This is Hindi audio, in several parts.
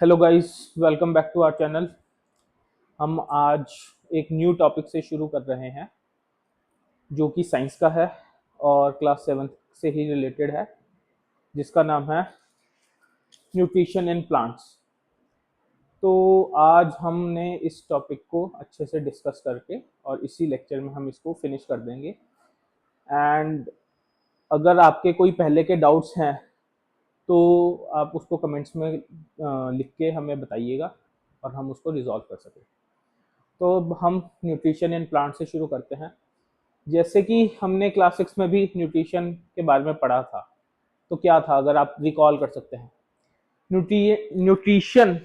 Hello guys, welcome back to our channel. हम आज एक न्यू टॉपिक से शुरू कर रहे हैं जो कि साइंस का है और क्लास 7 से ही रिलेटेड है, जिसका नाम है न्यूट्रिशन इन प्लांट्स। तो आज हमने इस टॉपिक को अच्छे से डिस्कस करके और इसी लेक्चर में हम इसको फिनिश कर देंगे। एंड अगर आपके कोई पहले के डाउट्स हैं तो आप उसको कमेंट्स में लिख के हमें बताइएगा और हम उसको रिजॉल्व कर सकें। तो अब हम न्यूट्रिशन इन प्लांट से शुरू करते हैं। जैसे कि हमने क्लास 6 में भी न्यूट्रिशन के बारे में पढ़ा था, तो क्या था अगर आप रिकॉल कर सकते हैं। न्यूट्रिशन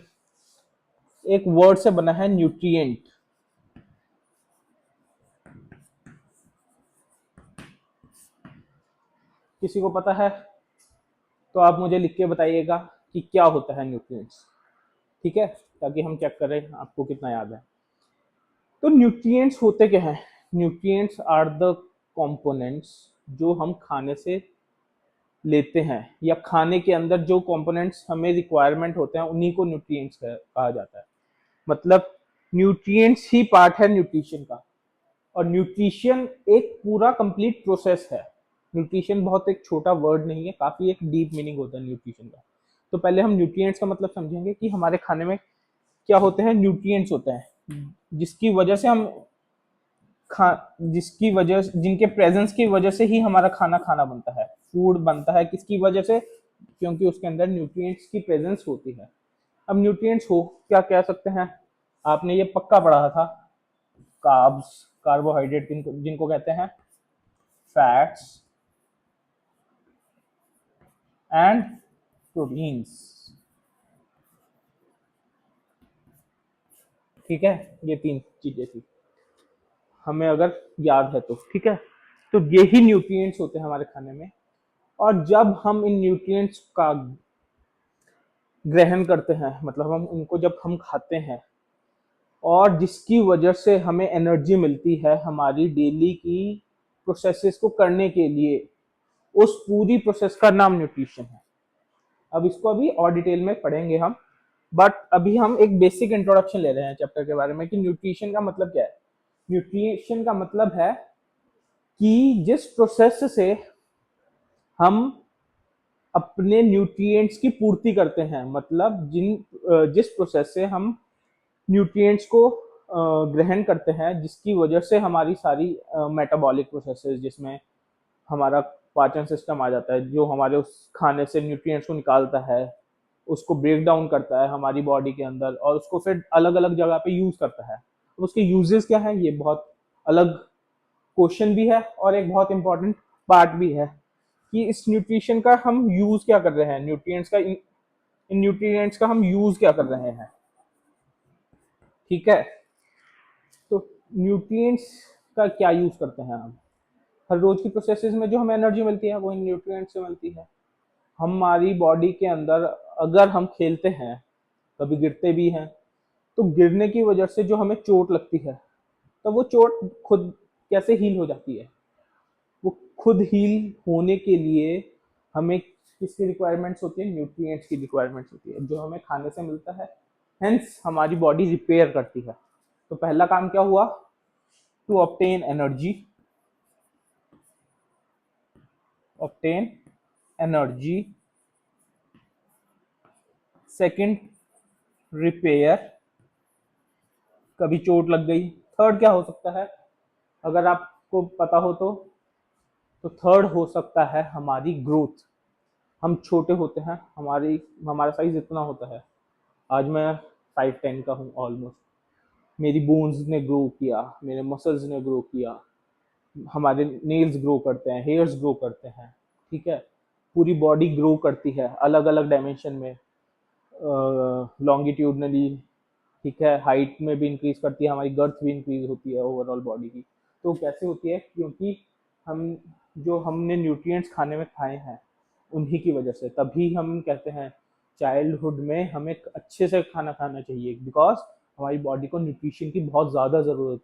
एक वर्ड से बना है, न्यूट्रिएंट। किसी को पता है तो आप मुझे लिख के बताइएगा कि क्या होता है न्यूट्रिएंट्स, ठीक है, ताकि हम चेक करें आपको कितना याद है। तो न्यूट्रिएंट्स होते क्या हैं? न्यूट्रिएंट्स आर द कंपोनेंट्स जो हम खाने से लेते हैं, या खाने के अंदर जो कंपोनेंट्स हमें रिक्वायरमेंट होते हैं उन्हीं को न्यूट्रिएंट्स कहा जाता है। मतलब न्यूट्रिएंट्स ही पार्ट है न्यूट्रिशन का। और न्यूट्रिशन एक पूरा कंप्लीट प्रोसेस है। न्यूट्रिशन बहुत एक छोटा वर्ड नहीं है, काफी एक डीप मीनिंग होता है न्यूट्रिशन का। तो पहले हम न्यूट्रिएंट्स का मतलब समझेंगे कि हमारे खाने में क्या होते हैं। न्यूट्रिएंट्स होते हैं जिसकी वजह से हम खा जिसकी वजह जिनके प्रेजेंस की वजह से ही हमारा खाना खाना बनता है। फूड बनता है किसकी वजह से? क्योंकि उसके अंदर न्यूट्रिएंट्स की प्रेजेंस होती है। अब न्यूट्रिएंट्स हो क्या कह सकते हैं, आपने ये पक्का पढ़ा था। कार्ब्स, कार्बोहाइड्रेट जिनको जिनको कहते हैं, फैट्स एंड प्रोटीन्स। ठीक है, ये तीन चीजें थी, हमें अगर याद है तो। ठीक है, तो यही न्यूट्रिएंट्स होते हैं हमारे खाने में। और जब हम इन न्यूट्रिएंट्स का ग्रहण करते हैं, मतलब हम उनको जब हम खाते हैं और जिसकी वजह से हमें एनर्जी मिलती है हमारी डेली की प्रोसेसेस को करने के लिए, उस पूरी प्रोसेस का नाम न्यूट्रिशन है। अब इसको अभी और डिटेल में पढ़ेंगे हम, बट अभी हम एक बेसिक इंट्रोडक्शन ले रहे हैं चैप्टर के बारे में कि न्यूट्रिशन का मतलब क्या है। न्यूट्रिशन का मतलब है कि जिस प्रोसेस से हम अपने न्यूट्रिएंट्स की पूर्ति करते हैं, मतलब जिस प्रोसेस से हम न्यूट्रिएंट्स को ग्रहण करते हैं, जिसकी वजह से हमारी सारी मेटाबॉलिक प्रोसेसेस, जिसमें हमारा पाचन सिस्टम आ जाता है, जो हमारे उस खाने से न्यूट्रिएंट्स को निकालता है, उसको ब्रेक डाउन करता है हमारी बॉडी के अंदर और उसको फिर अलग अलग जगह पे यूज करता है। तो उसके यूजेस क्या है, ये बहुत अलग क्वेश्चन भी है और एक बहुत इंपॉर्टेंट पार्ट भी है कि इस न्यूट्रिशन का हम यूज क्या कर रहे हैं, न्यूट्रिएंट्स का इन न्यूट्रिएंट्स का हम यूज क्या कर रहे हैं। ठीक है, तो न्यूट्रिएंट्स का क्या यूज करते हैं हम हर रोज की प्रोसेसेस में। जो हमें एनर्जी मिलती है वो इन न्यूट्रिएंट्स से मिलती है। हमारी बॉडी के अंदर अगर हम खेलते हैं, कभी गिरते भी हैं, तो गिरने की वजह से जो हमें चोट लगती है, तो वो चोट खुद कैसे हील हो जाती है? वो खुद हील होने के लिए हमें किसकी रिक्वायरमेंट्स होती है? न्यूट्रिएंट्स की रिक्वायरमेंट्स होती है, जो हमें खाने से मिलता है। हेंस हमारी बॉडी रिपेयर करती है। तो पहला काम क्या हुआ? To obtain energy. Second, repair, कभी चोट लग गई। थर्ड क्या हो सकता है, अगर आपको पता हो तो थर्ड हो सकता है हमारी ग्रोथ। हम छोटे होते हैं, हमारा साइज इतना होता है, आज मैं 5'10" का हूँ ऑलमोस्ट। मेरी बोन्स ने ग्रो किया, मेरे मसल्स ने ग्रो किया, हमारे नेल्स ग्रो करते हैं, हेयर्स ग्रो करते हैं। ठीक है, पूरी बॉडी ग्रो करती है अलग अलग डायमेंशन में, लॉन्गिट्यूडनली। ठीक है, हाइट में भी इंक्रीज करती है, हमारी गर्थ भी इंक्रीज होती है ओवरऑल बॉडी की। तो कैसे होती है? क्योंकि हम जो हमने न्यूट्रिएंट्स खाने में खाए हैं उन्हीं की वजह से। तभी हम कहते हैं चाइल्डहुड में हमें अच्छे से खाना खाना चाहिए, बिकॉज हमारी बॉडी को न्यूट्रिशन की बहुत ज़्यादा ज़रूरत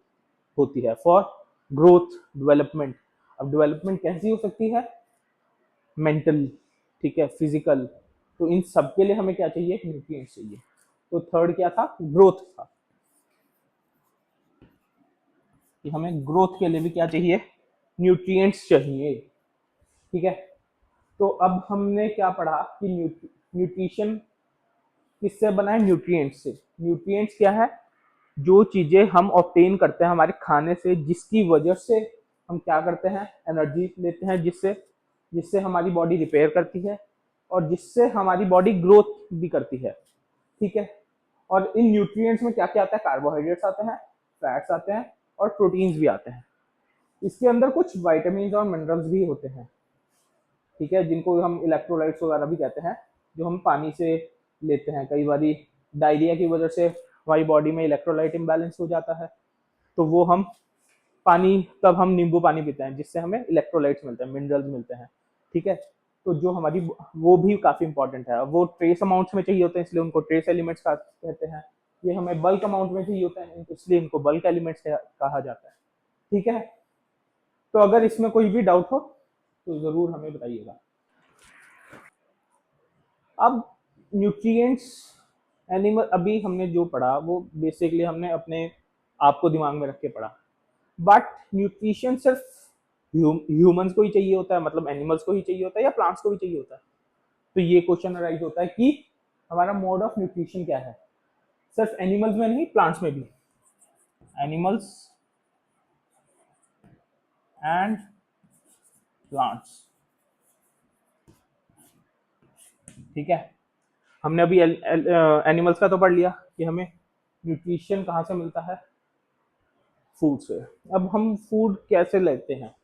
होती है फॉर ग्रोथ, डेवलपमेंट। अब डेवलपमेंट कैसी हो सकती है? मेंटल, ठीक है, फिजिकल। तो इन सब के लिए हमें क्या चाहिए? न्यूट्रिएंट्स चाहिए। तो थर्ड क्या था, ग्रोथ था, कि हमें ग्रोथ के लिए भी क्या चाहिए, न्यूट्रिएंट्स चाहिए। ठीक है, तो अब हमने क्या पढ़ा कि न्यूट्रिशन किससे बना है, न्यूट्रिएंट्स से। न्यूट्रिएंट्स क्या है, जो चीजें हम ऑब्टेन करते हैं हमारे खाने से, जिसकी वजह से हम क्या करते हैं, एनर्जी लेते हैं, जिससे जिससे हमारी बॉडी रिपेयर करती है और जिससे हमारी बॉडी ग्रोथ भी करती है। ठीक है, और इन न्यूट्रिएंट्स में क्या क्या आता है, कार्बोहाइड्रेट्स आते हैं, फैट्स आते हैं और प्रोटीन्स भी आते हैं। इसके अंदर कुछ वाइटामिन और मिनरल्स भी होते हैं। ठीक है, जिनको हम इलेक्ट्रोलाइट्स वगैरह भी कहते हैं, जो हम पानी से लेते हैं। कई बार डायरिया की वजह से हमारी बॉडी में इलेक्ट्रोलाइट इम्बैलेंस हो जाता है, तो वो हम पानी, तब हम नींबू पानी पीते हैं, जिससे हमें इलेक्ट्रोलाइट्स मिलते हैं, मिनरल्स मिलते हैं। ठीक है, तो जो हमारी, वो भी काफ़ी इंपॉर्टेंट है। वो ट्रेस अमाउंट्स में चाहिए होते हैं, इसलिए उनको ट्रेस एलिमेंट्स कहते हैं। ये हमें बल्क अमाउंट में चाहिए होता है, इसलिए इनको बल्क एलिमेंट्स कहा जाता है। ठीक है, तो अगर इसमें कोई भी डाउट हो तो ज़रूर हमें बताइएगा। अब न्यूट्रिएंट्स, एनिमल, अभी हमने जो पढ़ा वो बेसिकली हमने अपने आप को दिमाग में रख के पढ़ा। बट न्यूट्रिशन सिर्फ ह्यूमंस को ही चाहिए होता है, मतलब एनिमल्स को ही चाहिए होता है, या प्लांट्स को भी चाहिए होता है? तो ये क्वेश्चन अराइज होता है कि हमारा मोड ऑफ न्यूट्रिशन क्या है, सिर्फ एनिमल्स में नहीं, प्लांट्स में भी। Animals and plants. ठीक है, हमने अभी एनिमल्स का तो पढ़ लिया कि हमें न्यूट्रिशन कहाँ से मिलता है, फूड से। अब हम फूड कैसे लेते हैं,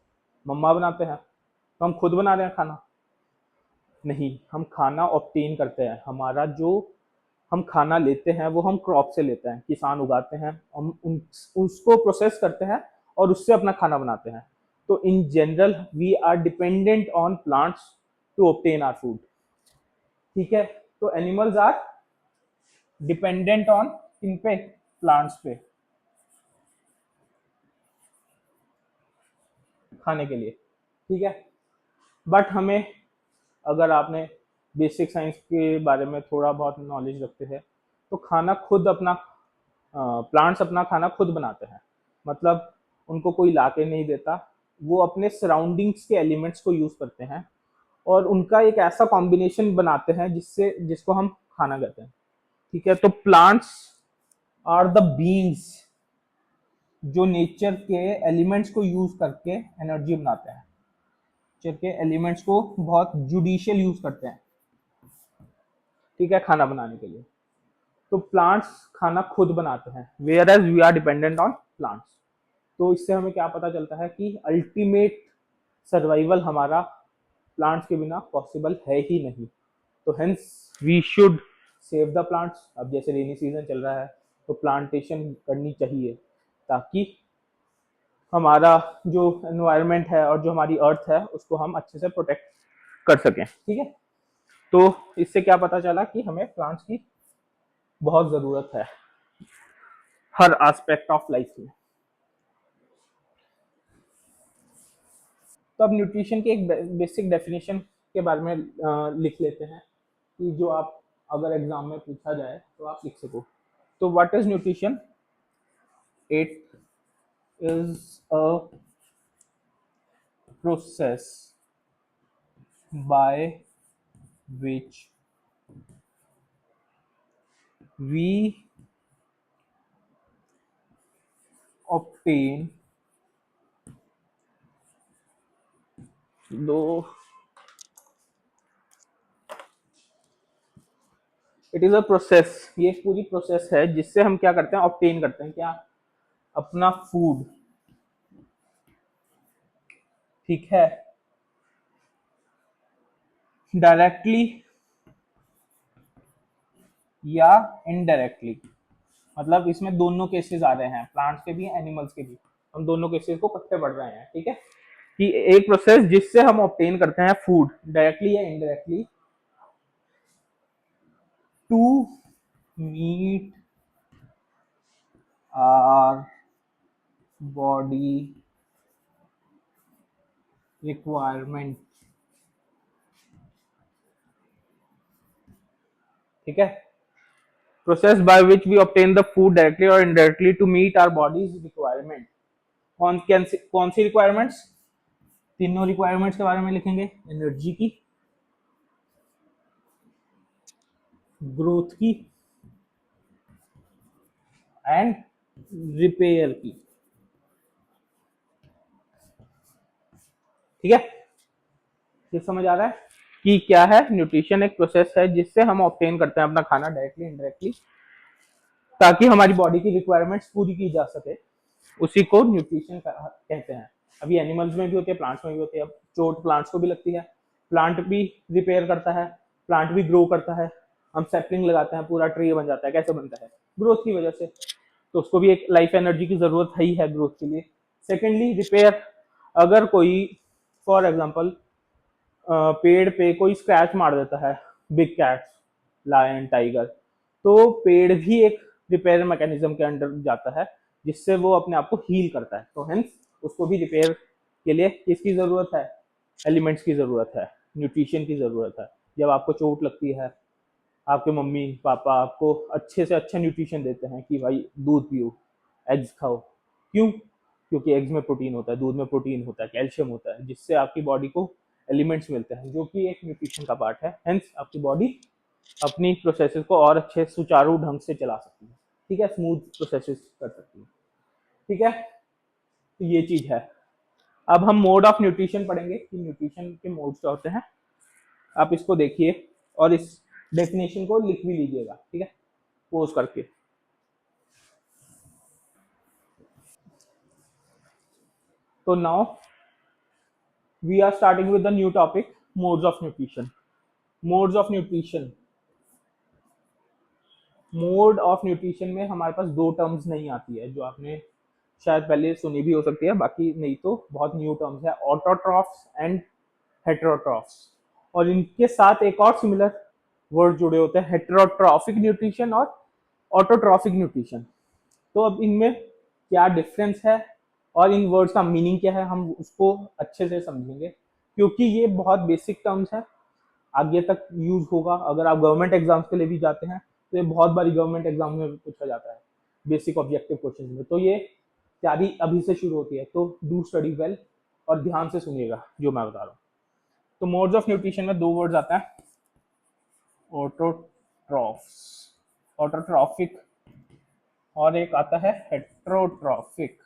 मम्मा बनाते हैं, तो हम खुद बना रहे हैं खाना? नहीं, हम खाना ऑब्टेन करते हैं। हमारा जो हम खाना लेते हैं वो हम क्रॉप से लेते हैं, किसान उगाते हैं, हम उसको प्रोसेस करते हैं और उससे अपना खाना बनाते हैं। तो in general we are dependent on plants to obtain our food. ठीक है, तो एनिमल्स आर डिपेंडेंट ऑन किन पे, प्लांट्स पे, खाने के लिए। ठीक है, बट हमें, अगर आपने बेसिक साइंस के बारे में थोड़ा बहुत नॉलेज रखते हैं, तो खाना खुद अपना, प्लांट्स अपना खाना खुद बनाते हैं। मतलब उनको कोई ला के नहीं देता, वो अपने सराउंडिंग्स के एलिमेंट्स को यूज करते हैं और उनका एक ऐसा कॉम्बिनेशन बनाते हैं जिससे, जिसको हम खाना कहते हैं। ठीक है, तो प्लांट्स आर द बीइंग्स जो नेचर के एलिमेंट्स को यूज करके एनर्जी बनाते हैं, नेचर के एलिमेंट्स को बहुत जुडिशियल यूज करते हैं। ठीक है, खाना बनाने के लिए। तो प्लांट्स खाना खुद बनाते हैं, whereas we are dependent on plants. तो इससे हमें क्या पता चलता है कि अल्टीमेट सर्वाइवल हमारा प्लांट्स के बिना पॉसिबल है ही नहीं। तो hence we should save the plants. अब जैसे रेनी सीजन चल रहा है, तो प्लांटेशन करनी चाहिए, ताकि हमारा जो एनवायरनमेंट है और जो हमारी अर्थ है उसको हम अच्छे से प्रोटेक्ट कर सकें। ठीक है, तो इससे क्या पता चला कि हमें प्लांट्स की बहुत ज़रूरत है हर एस्पेक्ट ऑफ लाइफ में। तो अब न्यूट्रिशन की एक बेसिक डेफिनेशन के बारे में लिख लेते हैं, कि जो आप, अगर एग्जाम में पूछा जाए तो आप लिख सको। तो what is nutrition? It is a process by which we obtain दो, इट इज अ प्रोसेस, ये एक पूरी प्रोसेस है जिससे हम क्या करते हैं, ऑब्टेन करते हैं क्या, अपना फूड। ठीक है, डायरेक्टली या इनडायरेक्टली। मतलब इसमें दोनों केसेस आ रहे हैं, प्लांट्स के भी, एनिमल्स के भी। हम दोनों केसेस को इकट्ठे पढ़ रहे हैं। ठीक है, कि एक प्रोसेस जिससे हम ऑब्टेन करते हैं फूड, डायरेक्टली या indirectly, to meet our body requirement. ठीक है, process by which we obtain the food directly और indirectly to meet our body's requirement. कौन सी रिक्वायरमेंट्स? तीनों रिक्वायरमेंट्स के बारे में लिखेंगे, एनर्जी की, ग्रोथ की एंड रिपेयर की। ठीक है, ये समझ आ रहा है कि क्या है? न्यूट्रिशन एक प्रोसेस है जिससे हम ऑब्टेन करते हैं अपना खाना डायरेक्टली इनडायरेक्टली, ताकि हमारी बॉडी की रिक्वायरमेंट्स पूरी की जा सके। उसी को न्यूट्रिशन कहते हैं। अभी एनिमल्स में भी होती है, प्लांट्स में भी होती है। अब चोट प्लांट्स को भी लगती है, प्लांट भी रिपेयर करता है, प्लांट भी ग्रो करता है। हम सैपलिंग लगाते हैं, पूरा ट्री बन जाता है। कैसे बनता है? ग्रोथ की वजह से। तो उसको भी एक लाइफ एनर्जी की जरूरत ही है ग्रोथ के लिए। सेकेंडली रिपेयर, अगर कोई फॉर एग्जाम्पल पेड़ पे कोई स्क्रैच मार देता है, बिग कैट्स, लायन, टाइगर, तो पेड़ भी एक रिपेयर मैकेनिज्म के अंडर जाता है, जिससे वो अपने आप को हील करता है। तो हेंस उसको भी रिपेयर के लिए किसकी जरूरत है? एलिमेंट्स की जरूरत है, न्यूट्रिशन की जरूरत है। जब आपको चोट लगती है, आपके मम्मी पापा आपको अच्छे से अच्छा न्यूट्रिशन देते हैं कि भाई दूध पियो, एग्स खाओ। क्यों? क्योंकि एग्स में प्रोटीन होता है, दूध में प्रोटीन होता है, कैल्शियम होता है, जिससे आपकी बॉडी को एलिमेंट्स मिलते हैं, जो कि एक न्यूट्रिशन का पार्ट है। हेंस आपकी बॉडी अपनी प्रोसेसेस को और अच्छे सुचारू ढंग से चला सकती है। ठीक है, स्मूथ प्रोसेसेस कर सकती है। ठीक है, तो ये चीज है। अब हम मोड ऑफ न्यूट्रिशन पढ़ेंगे कि न्यूट्रिशन के मोड्स क्या होते हैं। आप इसको देखिए और इस डेफिनेशन को लिख भी लीजिएगा। ठीक है, पोज करके। तो now we are starting with the new topic, modes of nutrition. Modes of nutrition, mode of nutrition में हमारे पास दो टर्म्स नहीं आती है, जो आपने शायद पहले सुनी भी हो सकती है, बाकी नहीं तो बहुत न्यू टर्म्स है, ऑटोट्रॉफ्स एंड हेटेरोट्रॉफ्स। और इनके साथ एक और सिमिलर वर्ड जुड़े होते हैं, हेटेरोट्रॉफिक न्यूट्रिशन और ऑटोट्रॉफिक न्यूट्रिशन। तो अब इनमें क्या डिफरेंस है और इन वर्ड्स का मीनिंग क्या है, हम उसको अच्छे से समझेंगे, क्योंकि ये बहुत बेसिक टर्म्स है, आगे तक यूज होगा। अगर आप गवर्नमेंट एग्जाम्स के लिए भी जाते हैं तो ये बहुत बारी गवर्नमेंट एग्जाम में पूछा जाता है, बेसिक ऑब्जेक्टिव क्वेश्चन में। तो ये तैयारी अभी से शुरू होती है, तो डू स्टडी वेल और ध्यान से सुनिएगा जो मैं बता रहा हूँ। तो मोड्स ऑफ न्यूट्रिशन में दो वर्ड्स आता है, ऑटोट्रॉफ्स, ऑटोट्रॉफिक, और एक आता है हेट्रोट्रॉफिक,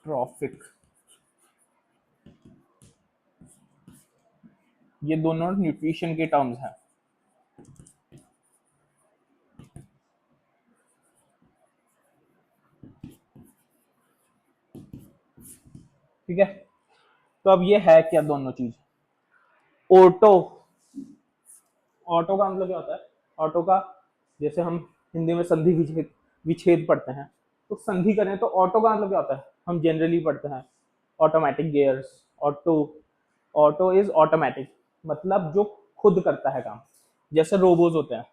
ट्रॉफिक। ये दोनों न्यूट्रिशन के टर्म्स हैं। ठीक है, तो अब ये है क्या दोनों चीज? ऑटो, ऑटो का मतलब क्या होता है? ऑटो का, जैसे हम हिंदी में संधि विच्छेद विच्छेद पढ़ते हैं, तो संधि करें तो ऑटो का मतलब क्या होता है? हम जनरली पढ़ते हैं automatic gears, auto. Auto is automatic, मतलब जो खुद करता है काम, जैसे रोबोज होते हैं,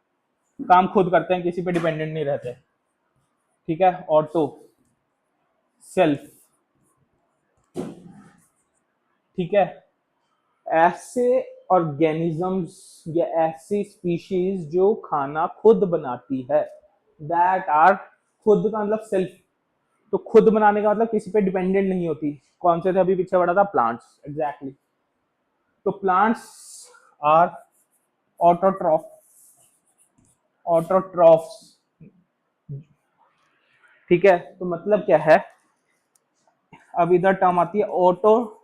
काम खुद करते हैं, किसी पे डिपेंडेंट नहीं रहते। ठीक है, ऑटो, सेल्फ। ठीक है, ऐसे ऑर्गेनिजम्स या ऐसी स्पीशीज जो खाना खुद बनाती है, दैट आर, खुद का मतलब सेल्फ, तो खुद बनाने का मतलब किसी पे डिपेंडेंट नहीं होती। कौन से थे अभी पीछे पढ़ा था? Plants, exactly. तो प्लांट्स आर ऑटोट्रॉफ, ऑटोट्रॉफ्स। ठीक है, तो मतलब क्या है? अब इधर टर्म आती है ऑटोट्रॉफ्स,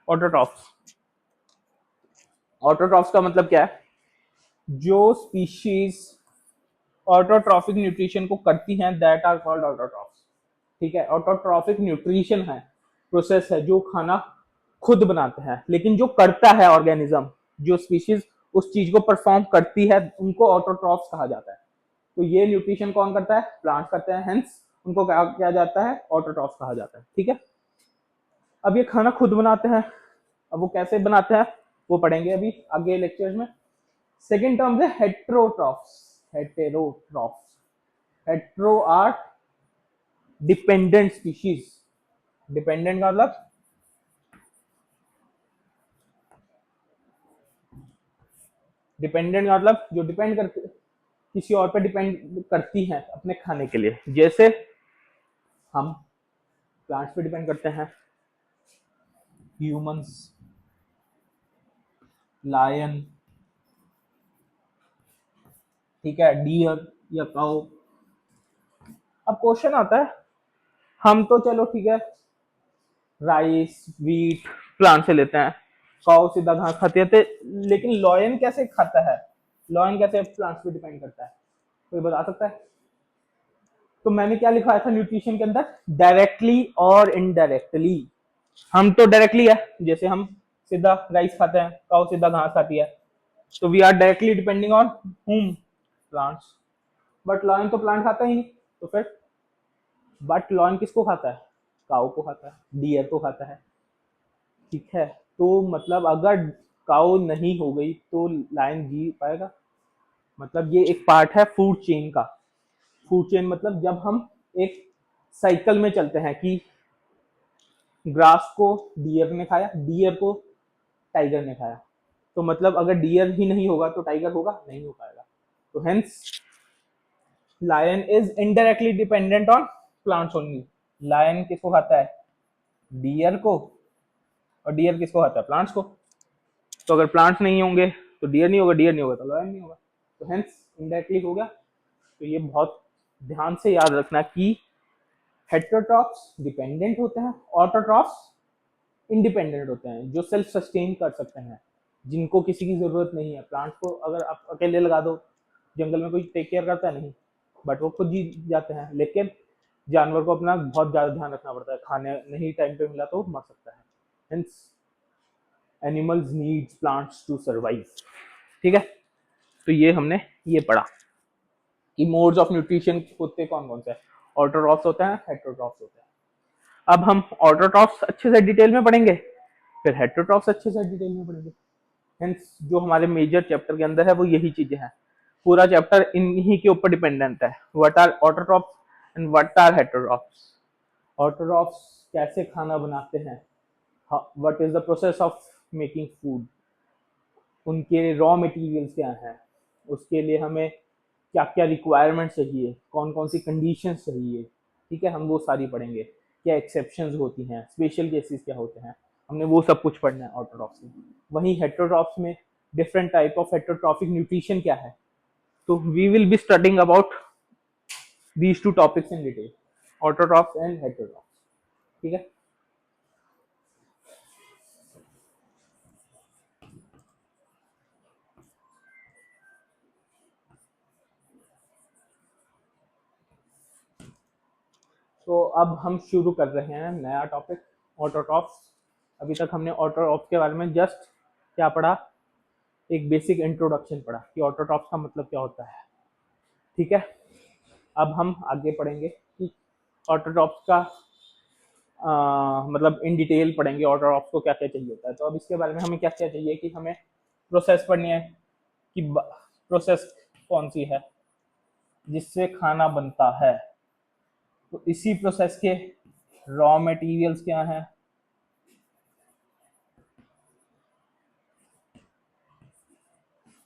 ऑटोट्रॉफ्स। ऑटोट्रॉफ्स का मतलब क्या है? जो स्पीशीज ऑटोट्रॉफिक न्यूट्रिशन को करती हैं, दैट आर कॉल्ड ऑटोट्रॉफ्स। ठीक है, ऑटोट्रॉफिक न्यूट्रिशन है, प्रोसेस है, जो खाना खुद बनाते हैं, लेकिन जो करता है ऑर्गेनिज्म, जो स्पीशीज उस चीज को परफॉर्म करती है, उनको ऑटोट्रॉफ्स कहा जाता है। तो ये न्यूट्रिशन कौन करता है? प्लांट्स करते हैं, हेंस उनको क्या किया जाता है? ऑटोट्रॉफ्स कहा जाता है। ठीक है, अब ये खाना खुद बनाते हैं, अब वो कैसे बनाते हैं वो पढ़ेंगे अभी आगे लेक्चर्स में। सेकेंड टर्म है heterotrophs, heterotrophs. Hetero are dependent species. Dependent का मतलब डिपेंडेंट का मतलब जो डिपेंड करते, किसी और पे डिपेंड करती हैं अपने खाने के लिए। जैसे हम प्लांट्स पे डिपेंड करते हैं, ह्यूमंस, लायन, ठीक है, डियर या काउ। अब क्वेश्चन आता है, हम तो चलो ठीक है राइस वीट प्लांट से लेते हैं, काउ सीधा घास खाती है, लेकिन लॉयन कैसे खाता है, लॉयन कैसे प्लांट्स पे डिपेंड करता है, कोई बता सकता है? तो मैंने क्या लिखा था न्यूट्रिशन के अंदर, डायरेक्टली और इनडायरेक्टली। हम तो डायरेक्टली है, जैसे हम सीधा राइस खाते हैं, काउ सीधा घास खाती है, तो we are directly depending on hmm, plants. But lion तो प्लांट खाता ही नहीं, तो फिर बट लॉयन किसको खाता है, काउ को खाता है, डियर को खाता है, ठीक है। तो मतलब अगर काउ नहीं हो गई तो लायन जी पाएगा? मतलब ये एक पार्ट है फूड चेन का। फूड चेन मतलब जब हम एक साइकिल में चलते हैं कि ग्रास को डियर ने खाया, डियर को टाइगर ने खाया, तो मतलब अगर डियर ही नहीं होगा तो टाइगर होगा नहीं, हो पाएगा। तो hence lion is indirectly dependent on plants only. Lion किसको खाता है, डियर को, और डियर किसको खाता है, प्लांट्स को। तो अगर प्लांट्स नहीं होंगे तो डियर नहीं होगा, डियर नहीं होगा तो लायन नहीं होगा, तो हेंस इनडायरेक्टली हो गया। तो ये बहुत ध्यान से याद रखना कि हेटेरोट्रॉफ्स डिपेंडेंट होते हैं, ऑटोट्रॉफ्स इंडिपेंडेंट होते हैं, जो सेल्फ सस्टेन कर सकते हैं, जिनको किसी की जरूरत नहीं है। प्लांट को अगर आप अकेले लगा दो जंगल में, कोई टेक केयर करता है नहीं, बट वो खुद जी जाते हैं। लेकिन जानवर को अपना बहुत ज्यादा ध्यान रखना पड़ता है, खाने नहीं टाइम पे मिला तो मर सकता है। Hence animals needs plants to survive, ठीक है। तो ये हमने ये पढ़ा कि मोड्स ऑफ न्यूट्रिशन होते कौन कौन से, ऑटोट्रॉफ्स होते हैं, हेटेरोट्रॉफ्स होते हैं। अब हम ऑटोट्रॉफ्स अच्छे से डिटेल में पढ़ेंगे, फिर हेटेरोट्रॉफ्स अच्छे से डिटेल में पढ़ेंगे। हेंस जो हमारे मेजर चैप्टर के अंदर है वो यही चीजें हैं, पूरा चैप्टर इन्हीं के ऊपर डिपेंडेंट है, what are autotrophs and what are heterotrophs. Autotrophs कैसे खाना बनाते हैं, what is the process of making food, उनके रॉ मटेरियल्स क्या हैं, उसके लिए हमें क्या क्या रिक्वायरमेंट चाहिए, कौन कौन सी कंडीशंस चाहिए, ठीक है, हम वो सारी पढ़ेंगे। क्या एक्सेप्शंस होती हैं, स्पेशल केसेस क्या होते हैं, हमने वो सब कुछ पढ़ना है ऑटोट्रॉफ्स में। वहीं हेटेरोट्रॉफ्स में different type of heterotrophic nutrition क्या है, तो we will be studying about these two topics in detail, autotrophs and heterotrophs, ठीक है। तो अब हम शुरू कर रहे हैं नया टॉपिक, ऑटोट्रॉफ्स। अभी तक हमने ऑटोट्रॉफ्स के बारे में जस्ट क्या पढ़ा, एक बेसिक इंट्रोडक्शन पढ़ा कि ऑटोट्रॉफ्स का मतलब क्या होता है, ठीक है। अब हम आगे पढ़ेंगे कि ऑटोट्रॉफ्स का मतलब इन डिटेल पढ़ेंगे ऑटोट्रॉफ्स को क्या क्या चाहिए होता है। तो अब इसके बारे में हमें क्या क्या चाहिए कि हमें प्रोसेस पढ़नी है कि प्रोसेस कौन सी है जिससे खाना बनता है, तो इसी प्रोसेस के रॉ मटेरियल्स क्या हैं,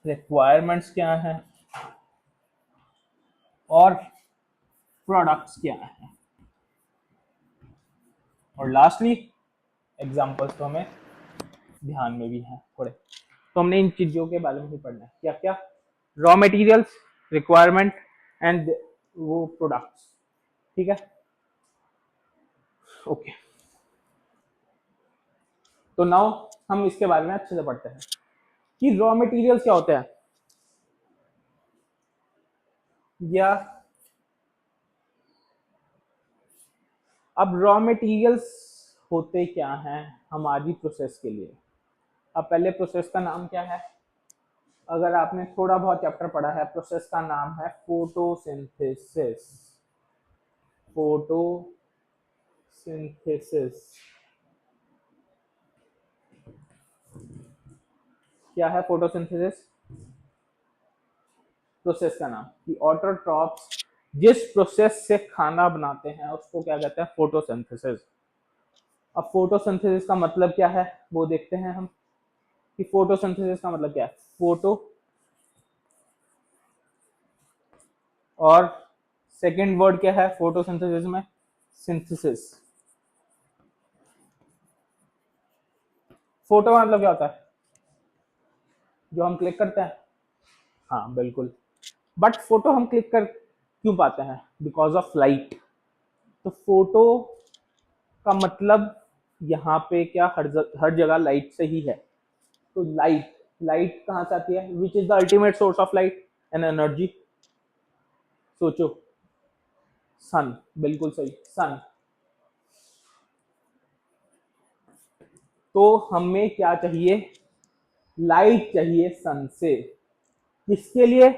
रिक्वायरमेंट्स क्या हैं, और प्रोडक्ट्स क्या हैं, और लास्टली एग्जांपल्स तो हमें ध्यान में भी हैं थोड़े। तो हमने इन चीजों के बारे में ही पढ़ना है, क्या क्या, रॉ मटेरियल्स, रिक्वायरमेंट एंड वो प्रोडक्ट्स, ठीक है। ओके, तो नाउ हम इसके बारे में अच्छे से पढ़ते हैं कि रॉ मटेरियल्स क्या होते हैं, या अब रॉ मटेरियल्स होते क्या हैं हमारी प्रोसेस के लिए। अब पहले प्रोसेस का नाम क्या है, अगर आपने थोड़ा बहुत चैप्टर पढ़ा है, प्रोसेस का नाम है फोटोसिंथेसिस। फोटोसिंथेसिस क्या है, फोटोसिंथेसिस प्रोसेस का नाम कि ऑटोट्रॉफ्स जिस प्रोसेस से खाना बनाते हैं उसको क्या कहते हैं, फोटोसिंथेसिस। अब फोटोसिंथेसिस का मतलब क्या है वो देखते हैं हम, कि फोटोसिंथेसिस का मतलब क्या है। फोटो और सेकंड वर्ड क्या है फोटोसिंथेसिस में, सिंथेसिस। फोटो का मतलब क्या होता है, जो हम क्लिक करते हैं। हाँ बिल्कुल, बट फोटो हम क्लिक कर क्यों पाते हैं, बिकॉज ऑफ लाइट। तो फोटो का मतलब यहाँ पे क्या, हर जगह लाइट से ही है। तो लाइट, लाइट कहाँ से आती है, which is the ultimate source of light and energy, सोचो। सन, बिल्कुल सही, सन। तो हमें क्या चाहिए, लाइट चाहिए सन से। किसके लिए,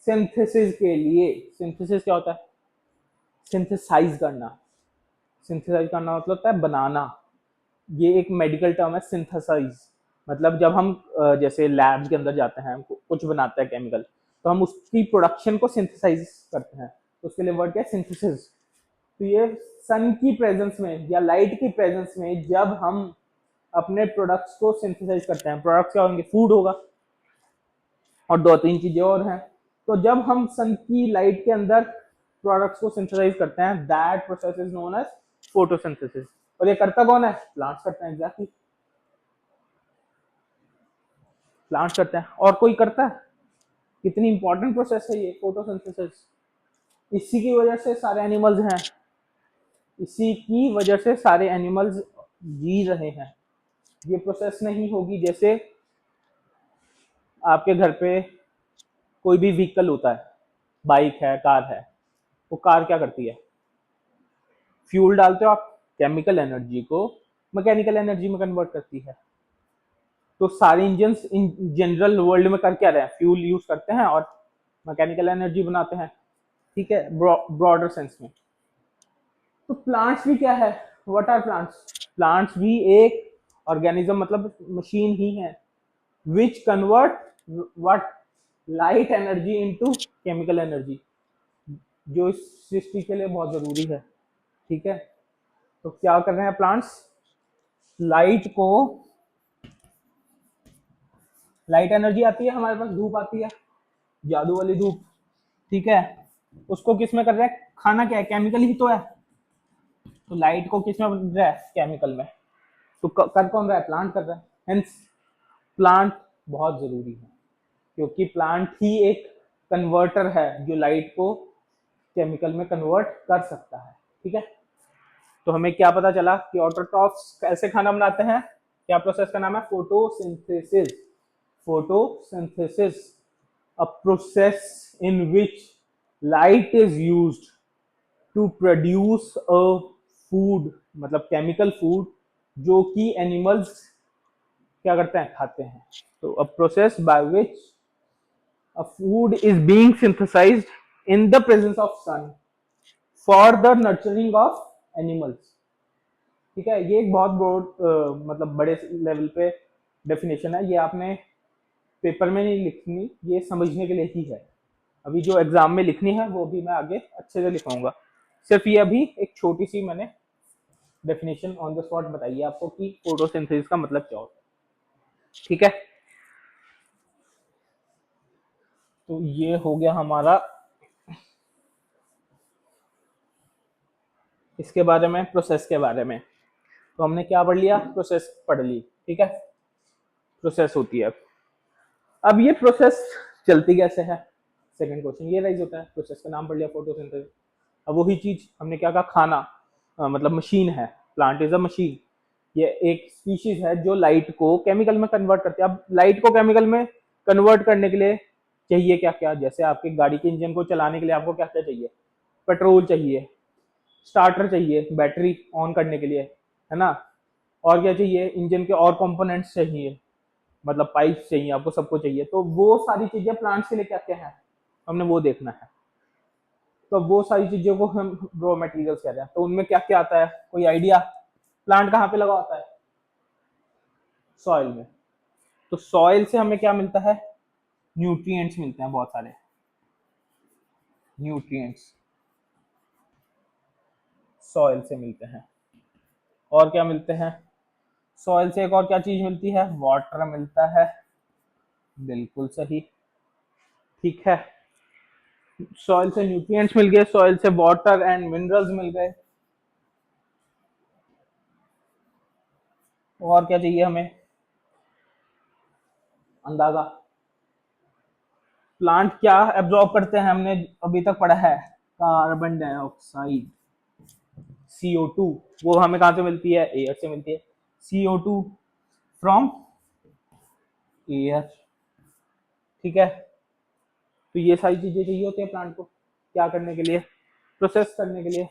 सिंथेसिस के लिए। सिंथेसिस क्या होता है, सिंथेसाइज करना। सिंथेसाइज करना मतलब होता है बनाना। ये एक मेडिकल टर्म है सिंथेसाइज। मतलब जब हम जैसे लैब के अंदर जाते हैं, कुछ बनाते हैं केमिकल, तो हम उसकी प्रोडक्शन को सिंथेसाइज करते हैं, तो उसके लिए वर्ड क्या है, सिंथेसिस। तो ये सन की प्रेजेंस में या लाइट की प्रेजेंस में जब हम अपने प्रोडक्ट्स को सिंथेसाइज करते हैं, प्रोडक्ट्स क्या होंगे, फूड होगा और दो तीन चीजें और हैं। तो जब हम सन की लाइट के अंदर प्रोडक्ट्स को सिंथेसाइज करते हैं, that process is known as photosynthesis. और ये करता कौन है, प्लांट्स करते हैं, एग्जैक्टली, प्लांट्स करते हैं। और कोई करता है, कितनी इंपॉर्टेंट प्रोसेस है ये फोटोसिंथेसिस। इसी की वजह से सारे एनिमल्स हैं, इसी की वजह से सारे एनिमल्स जी रहे हैं। ये प्रोसेस नहीं होगी, जैसे आपके घर पे कोई भी व्हीकल होता है, बाइक है, कार है, वो कार क्या करती है, फ्यूल डालते हो आप, केमिकल एनर्जी को मैकेनिकल एनर्जी में कन्वर्ट करती है। तो सारे इंजन इन जनरल वर्ल्ड में कर क्या रहे हैं, फ्यूल यूज करते हैं और मैकेनिकल एनर्जी बनाते हैं, ठीक है, ब्रॉडर सेंस में। तो प्लांट्स भी क्या है, व्हाट आर प्लांट्स, प्लांट्स भी एक ऑर्गेनिज्म मतलब मशीन ही है, which convert what, light energy into chemical energy, जो इस सृष्टि के लिए बहुत जरूरी है, ठीक है। तो क्या कर रहे हैं प्लांट्स, लाइट को, लाइट एनर्जी आती है हमारे पास, धूप आती है, जादू वाली धूप, ठीक है। उसको किस में कर रहे हैं, खाना क्या है, केमिकल ही तो है। तो लाइट को किस में बन रहा है, केमिकल में। तो कर कौन रहा है, प्लांट कर रहा है। हेंस प्लांट बहुत जरूरी है, क्योंकि प्लांट ही एक कन्वर्टर है जो लाइट को केमिकल में कन्वर्ट कर सकता है, ठीक है। तो हमें क्या पता चला कि ऑटोट्रॉफ्स कैसे खाना बनाते हैं, क्या प्रोसेस का नाम है, photosynthesis. Photosynthesis, a process in which light is used to produce a food, मतलब केमिकल फूड, जो कि एनिमल्स क्या करते हैं, खाते हैं। तो a process by which a food is being synthesized in the presence of sun for the nurturing of animals, ठीक है। ये एक बहुत ब्रॉड मतलब बड़े लेवल पे डेफिनेशन है, ये आपने पेपर में नहीं लिखनी, ये समझने के लिए ही है। अभी जो एग्जाम में लिखनी है वो भी मैं आगे अच्छे से लिखवाऊंगा। सिर्फ ये अभी एक छोटी सी मैंने डेफिनेशन ऑन द स्पॉट बताई है आपको कि फोटोसिंथेसिस का मतलब क्या होता है, ठीक है। तो ये हो गया हमारा इसके बारे में, प्रोसेस के बारे में। तो हमने क्या पढ़ लिया, प्रोसेस पढ़ ली, ठीक है, प्रोसेस होती है। अब ये प्रोसेस चलती कैसे है, सेकंड क्वेश्चन ये राइज होता है। प्रोसेस का नाम पढ़ लिया, फोटोसिंथेसिस। अब वही चीज हमने क्या कहा, खाना, मतलब मशीन है, प्लांट इज अ मशीन। ये एक स्पीशीज है जो लाइट को केमिकल में कन्वर्ट करती है। अब लाइट को केमिकल में कन्वर्ट करने के लिए चाहिए क्या क्या, जैसे आपकी गाड़ी के इंजन को चलाने के लिए आपको क्या क्या चाहिए, पेट्रोल चाहिए, स्टार्टर चाहिए, बैटरी ऑन करने के लिए, है ना। और क्या चाहिए, इंजन के और कंपोनेंट्स चाहिए, मतलब पाइप चाहिए आपको, सबको चाहिए। तो वो सारी चीजें प्लांट्स के लिए क्या क्या है, हमने वो देखना है। तो वो सारी चीजों को हम रॉ मटेरियल्स कहते हैं। तो उनमें क्या क्या आता है, कोई आइडिया, प्लांट कहाँ पे लगा होता है, सॉइल में। तो सॉइल से हमें क्या मिलता है, न्यूट्रिएंट्स मिलते हैं बहुत सारे, न्यूट्रिएंट्स सॉइल से मिलते हैं। और क्या मिलते हैं? सॉइल से एक और क्या चीज मिलती है? वाटर मिलता है। बिल्कुल सही। ठीक है, सॉइल से न्यूट्रिएंट्स मिल गए, सॉइल से वाटर एंड मिनरल्स मिल गए। और क्या चाहिए हमें? अंदाजा। प्लांट क्या एब्जॉर्ब करते हैं? हमने अभी तक पढ़ा है कार्बन डाइऑक्साइड, CO2। वो हमें कहां से मिलती है? एयर से मिलती है। CO2 from air. ठीक है, तो ये सारी चीजें चाहिए होती है प्लांट को क्या करने के लिए? प्रोसेस करने के लिए।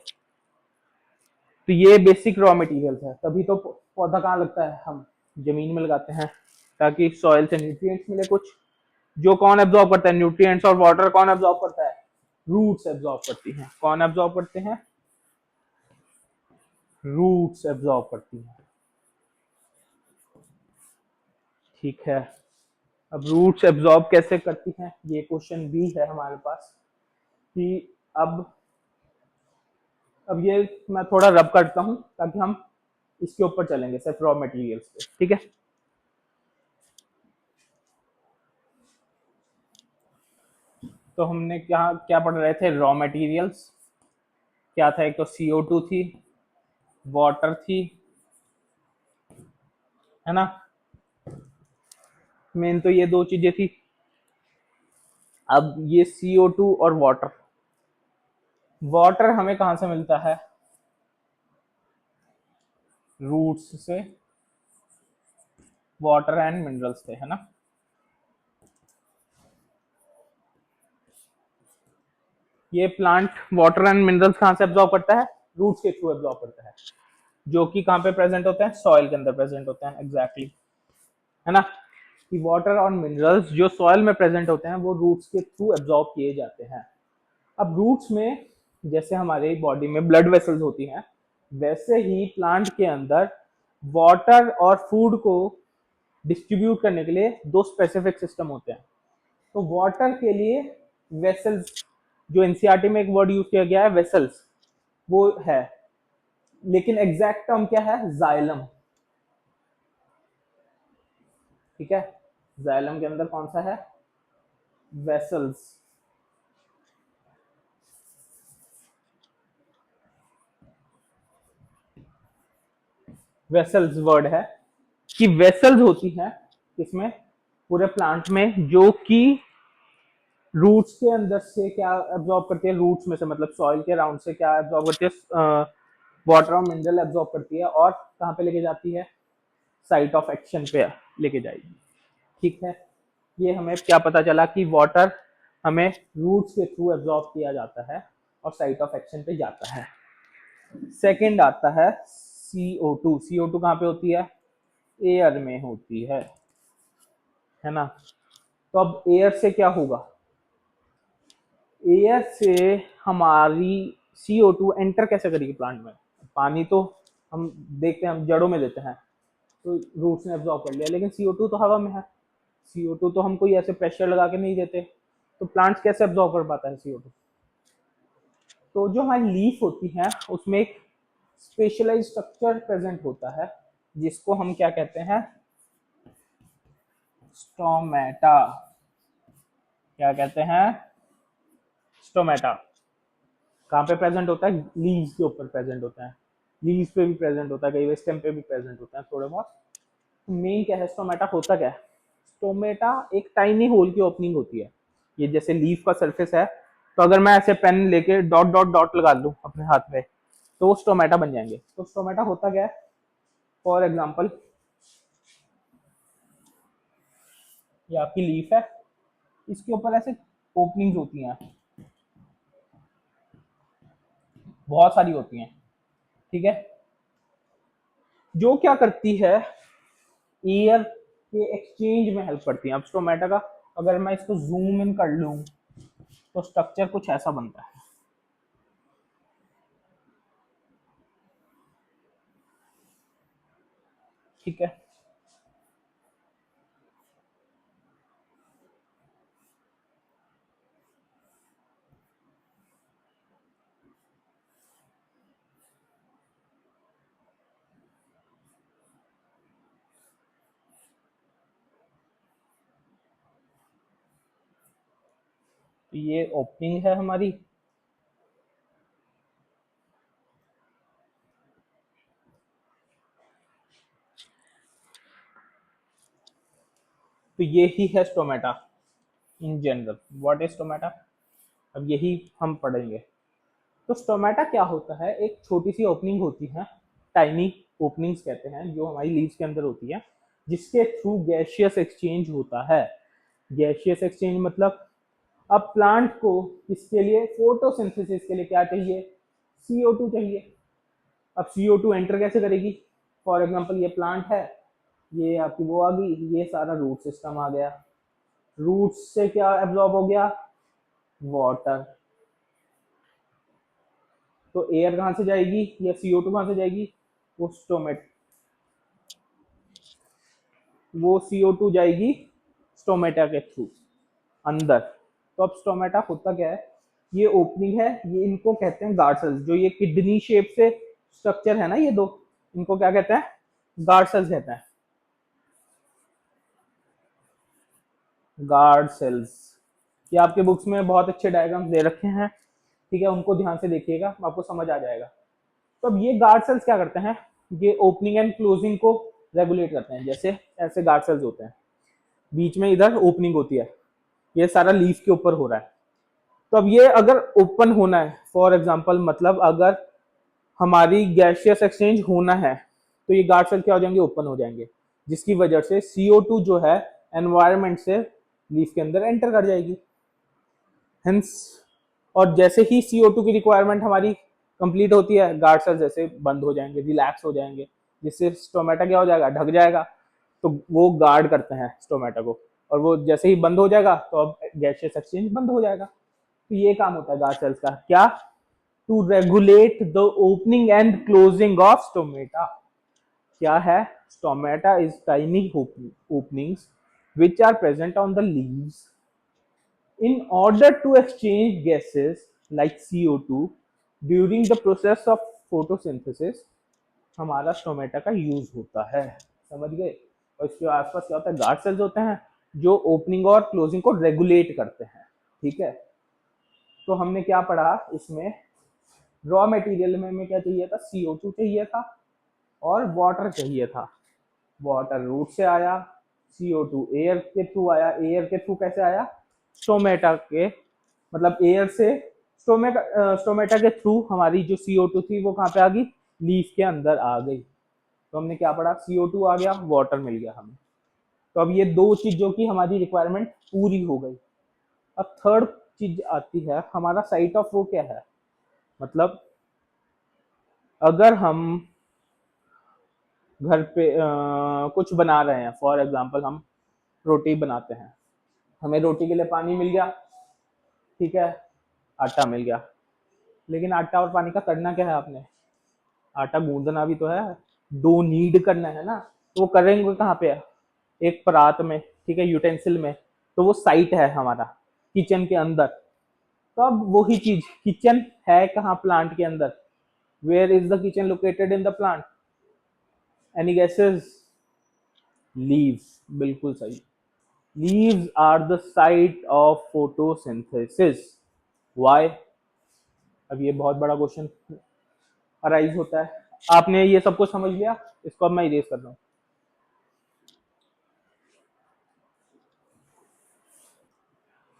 तो ये बेसिक रॉ मटेरियल्स है, तभी तो पौधा कहाँ लगता है? हम जमीन में लगाते हैं, ताकि सॉइल से न्यूट्रिएंट्स मिले कुछ। जो कौन एब्जॉर्ब करता है? न्यूट्रिएंट्स और वाटर कौन एब्जॉर्ब करता है? रूट्स एब्जॉर्ब करती हैं। कौन एब्जॉर्ब करते हैं? रूट्स एब्जॉर्ब करती हैं। ठीक है, अब रूट्स एब्जॉर्ब कैसे करती हैं, ये क्वेश्चन भी है हमारे पास कि अब ये मैं थोड़ा रब करता हूं ताकि हम इसके ऊपर चलेंगे, सिर्फ रॉ मटेरियल्स पे। ठीक है, तो हमने क्या क्या पढ़ रहे थे? रॉ मटेरियल्स क्या था? एक तो CO2 थी, वाटर थी, है ना? मेन तो ये दो चीजें थी। अब ये CO2 और वाटर, वाटर हमें कहां से मिलता है? रूट्स से। वाटर एंड मिनरल्स से, है ना? ये प्लांट वाटर एंड मिनरल्स कहां से एब्जॉर्ब करता है? रूट्स के थ्रू एब्जॉर्ब करता है, जो कि कहां पे प्रेजेंट होते हैं? सॉइल के अंदर प्रेजेंट होते हैं। एग्जैक्टली, है ना? कि वाटर और मिनरल्स जो सॉइल में प्रेजेंट होते हैं वो रूट्स के थ्रू एब्जॉर्ब किए जाते हैं। अब रूट्स में, जैसे हमारे बॉडी में ब्लड वेसल्स होती हैं, वैसे ही प्लांट के अंदर वाटर और फूड को डिस्ट्रीब्यूट करने के लिए दो स्पेसिफिक सिस्टम होते हैं। तो वाटर के लिए वेसल्स, जो एनसीईआरटी में एक वर्ड यूज किया गया है वेसल्स, वो है, लेकिन एग्जैक्ट टर्म क्या है? जाइलम। ठीक है, जाइलम के अंदर कौन सा है? वेसल्स। वेसल्स वर्ड है कि वेसल्स होती हैं किसमें? पूरे प्लांट में, जो कि रूट्स के अंदर से क्या एब्जॉर्ब करती है? रूट्स में से, मतलब सॉइल के राउंड से क्या एब्जॉर्ब करती है? वाटर और मिनरल एब्जॉर्ब करती है, और कहाँ पे लेके जाती है? साइट ऑफ एक्शन पे लेके जाएगी। ठीक है, ये हमें क्या पता चला कि वाटर हमें रूट्स के थ्रू एब्जॉर्ब किया जाता है और साइट ऑफ एक्शन पे जाता है। सेकंड आता है CO2। CO2 कहाँ पे होती है? एयर में होती है ना? तो अब एयर से क्या होगा? एयर से हमारी CO2 एंटर कैसे करेगी प्लांट में? पानी तो हम देखते हैं, हम जड़ों में देते हैं तो रूट्स ने एब्जॉर्ब कर लिया, लेकिन CO2 तो हवा में है। CO2 तो हम कोई ऐसे प्रेशर लगा के नहीं देते, तो प्लांट्स कैसे एब्जॉर्ब कर पाता है CO2? तो जो हमारी लीफ होती है उसमें एक स्पेशलाइज स्ट्रक्चर प्रेजेंट होता है, जिसको हम क्या कहते हैं? स्टोमेटा। क्या कहते हैं? स्टोमेटा। कहाँ पे प्रेजेंट होता है? लीव्स के ऊपर प्रेजेंट होता है। लीव्स पे भी प्रेजेंट होता है, कई बार स्टेम पे भी प्रेजेंट होता है थोड़े बहुत। मेन क्या है? स्टोमेटा होता क्या है? स्टोमेटा एक टाइनी होल की ओपनिंग होती है। ये जैसे लीफ का सरफेस है, तो अगर मैं ऐसे पेन लेके डॉट डॉट डॉट लगा लूं अपने हाथ में, तो वो स्टोमेटा बन जाएंगे। तो स्टोमेटा होता क्या है? फॉर एग्जाम्पल, ये आपकी लीफ है, इसके ऊपर ऐसे ओपनिंग्स होती हैं, बहुत सारी होती हैं। ठीक है, जो क्या करती है? एयर के एक्सचेंज में हेल्प करती है। अब स्टोमेटा का अगर मैं इसको जूम इन कर लूं, तो स्ट्रक्चर कुछ ऐसा बनता है। ठीक है, तो ये ओपनिंग है हमारी, तो ये ही है stomata in general. What is stomata, अब यही हम पढ़ेंगे। तो स्टोमेटा क्या होता है, एक छोटी सी ओपनिंग होती है, टाइनी ओपनिंग्स कहते हैं, जो हमारी लीव्स के अंदर होती है, जिसके थ्रू गैशियस एक्सचेंज होता है। गैशियस एक्सचेंज मतलब अब प्लांट को इसके लिए फोटोसिंथेसिस के लिए क्या चाहिए, CO2 चाहिए। अब CO2 एंटर कैसे करेगी, फॉर एग्जांपल ये प्लांट है, ये आपकी वो आ गई, ये सारा रूट सिस्टम आ गया, रूट से क्या एब्जॉर्ब हो गया, वाटर। तो एयर कहाँ से जाएगी या CO2 कहाँ से जाएगी, वो स्टोमेट वो CO2 जाएगी स्टोमेटा के थ्रू अंदर। तो अब स्टोमेटा होता क्या है, ये ओपनिंग है, ये इनको कहते हैं गार्ड सेल्स। जो ये किडनी शेप से स्ट्रक्चर है ना ये दो, इनको क्या कहते हैं, गार्ड सेल्स कहते हैं, गार्ड सेल्स। ये आपके बुक्स में बहुत अच्छे डायग्राम्स दे रखे हैं, ठीक है, उनको ध्यान से देखिएगा, आपको समझ आ जाएगा। तो अब ये गार्ड सेल्स क्या करते हैं, ये ओपनिंग एंड क्लोजिंग को रेगुलेट करते हैं। जैसे ऐसे गार्ड सेल्स होते हैं, बीच में इधर ओपनिंग होती है, ये सारा लीफ के ऊपर हो रहा है। तो अब ये अगर ओपन होना है, फॉर एग्जांपल मतलब अगर हमारी गैसियस एक्सचेंज होना है, तो ये गार्ड सेल क्या हो जाएंगे, ओपन हो जाएंगे, जिसकी वजह से CO2 जो है एनवायरनमेंट से लीफ के अंदर एंटर कर जाएगी। हेंस, और जैसे ही CO2 की रिक्वायरमेंट हमारी कंप्लीट होती है, गार्ड सेल जैसे बंद हो जाएंगे, रिलैक्स हो जाएंगे, जिससे स्टोमेटा क्या हो जाएगा, ढक जाएगा। तो वो गार्ड करते हैं स्टोमेटा को, और वो जैसे ही बंद हो जाएगा तो अब गैसियस एक्सचेंज बंद हो जाएगा। तो ये काम होता है गार्ड सेल्स का, क्या, to regulate the opening and closing of stomata. क्या है, stomata is tiny openings which are present on the leaves in order to exchange gases like CO2 during the process of photosynthesis। हमारा स्टोमेटा का यूज होता है, समझ गए। और इसके आसपास क्या होता है, गार्ड सेल्स होते हैं जो ओपनिंग और क्लोजिंग को रेगुलेट करते हैं, ठीक है। तो हमने क्या पढ़ा इसमें, रॉ मटेरियल में हमें क्या चाहिए था, CO2 चाहिए था और वाटर चाहिए था। वाटर रूट से आया, CO2 एयर के थ्रू आया। एयर के थ्रू कैसे आया, स्टोमेटा के, मतलब एयर से स्टोमेटा के थ्रू हमारी जो CO2 थी वो कहाँ पे आ गई, लीफ के अंदर आ गई। तो हमने क्या पढ़ा, CO2 आ गया, वाटर मिल गया हमें। तो अब ये दो चीजों की हमारी रिक्वायरमेंट पूरी हो गई। अब थर्ड चीज आती है, हमारा साइट ऑफ वो क्या है, मतलब अगर हम घर पे कुछ बना रहे हैं, फॉर एग्जांपल हम रोटी बनाते हैं, हमें रोटी के लिए पानी मिल गया, ठीक है, आटा मिल गया, लेकिन आटा और पानी का करना क्या है आपने, आटा गूंदना भी तो है, दो नीड करना है ना। तो वो करेंगे कहाँ पे, एक परात में, ठीक है, यूटेंसिल में। तो वो साइट है हमारा किचन के अंदर। तो अब वही चीज, किचन है कहाँ, प्लांट के अंदर। Where is the kitchen located in the plant, any guesses, leaves, बिल्कुल सही। Leaves are the site of photosynthesis. Why, अब ये बहुत बड़ा क्वेश्चन अराइज होता है। आपने ये सब कुछ समझ लिया, इसको अब मैं इरेज कर रहा हूँ।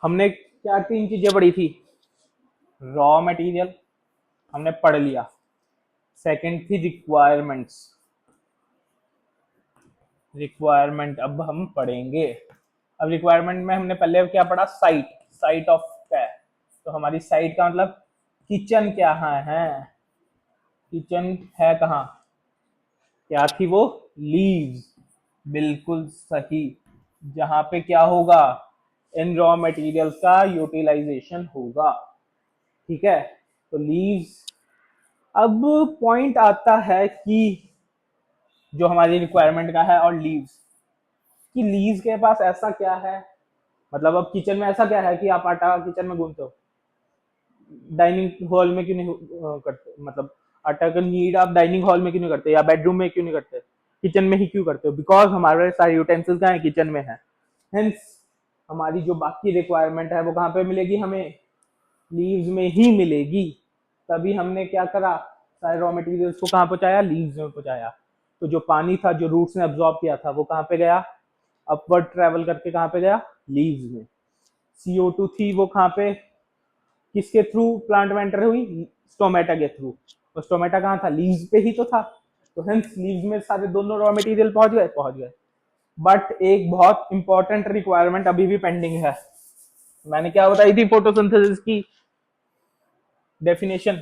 हमने क्या तीन चीजें पढ़ी थी, रॉ मटेरियल हमने पढ़ लिया, सेकंड थी रिक्वायरमेंट्स, रिक्वायरमेंट अब हम पढ़ेंगे। अब रिक्वायरमेंट में हमने पहले क्या पढ़ा, साइट, साइट ऑफ क्या है, तो हमारी साइट का मतलब किचन क्या है, किचन है कहाँ, क्या थी वो, लीव्स, बिल्कुल सही। जहां पे क्या होगा, इन रॉ मटेरियल्स का यूटिलाइजेशन होगा, ठीक है। तो लीव्स, अब पॉइंट आता है कि जो हमारी रिक्वायरमेंट का है और लीव्स, कि लीव्स के पास ऐसा क्या है, मतलब अब किचन में ऐसा क्या है कि आप आटा किचन में गूंथते हो, डाइनिंग हॉल में क्यों नहीं करते, मतलब आटा का नीड आप डाइनिंग हॉल में क्यों नहीं करते, या बेडरूम में क्यों नहीं करते, किचन में ही क्यों करते हो, बिकॉज हमारे सारे यूटेंसिल्स क्या है, किचन में है। हेंस हमारी जो बाकी रिक्वायरमेंट है वो कहाँ पे मिलेगी, हमें लीव्स में ही मिलेगी। तभी हमने क्या करा, सारे रॉ मटेरियल्स को कहाँ पहुंचाया, लीव्स में पहुंचाया। तो जो पानी था जो रूट्स ने अब्सॉर्ब किया था वो कहाँ पे गया, अपवर्ड ट्रेवल करके कहाँ पे गया, लीव्स में। CO2 थी वो कहाँ पे, किसके थ्रू प्लांट में एंटर हुई, स्टोमेटा के थ्रू। और स्टोमेटा कहाँ था, लीव्स पे ही तो था। तो हेंस लीव्स में सारे दोनों रॉ मटेरियल पहुंच गए। बट एक बहुत इंपॉर्टेंट रिक्वायरमेंट अभी भी पेंडिंग है। मैंने क्या बताई थी फोटोसिंथेसिस की डेफिनेशन,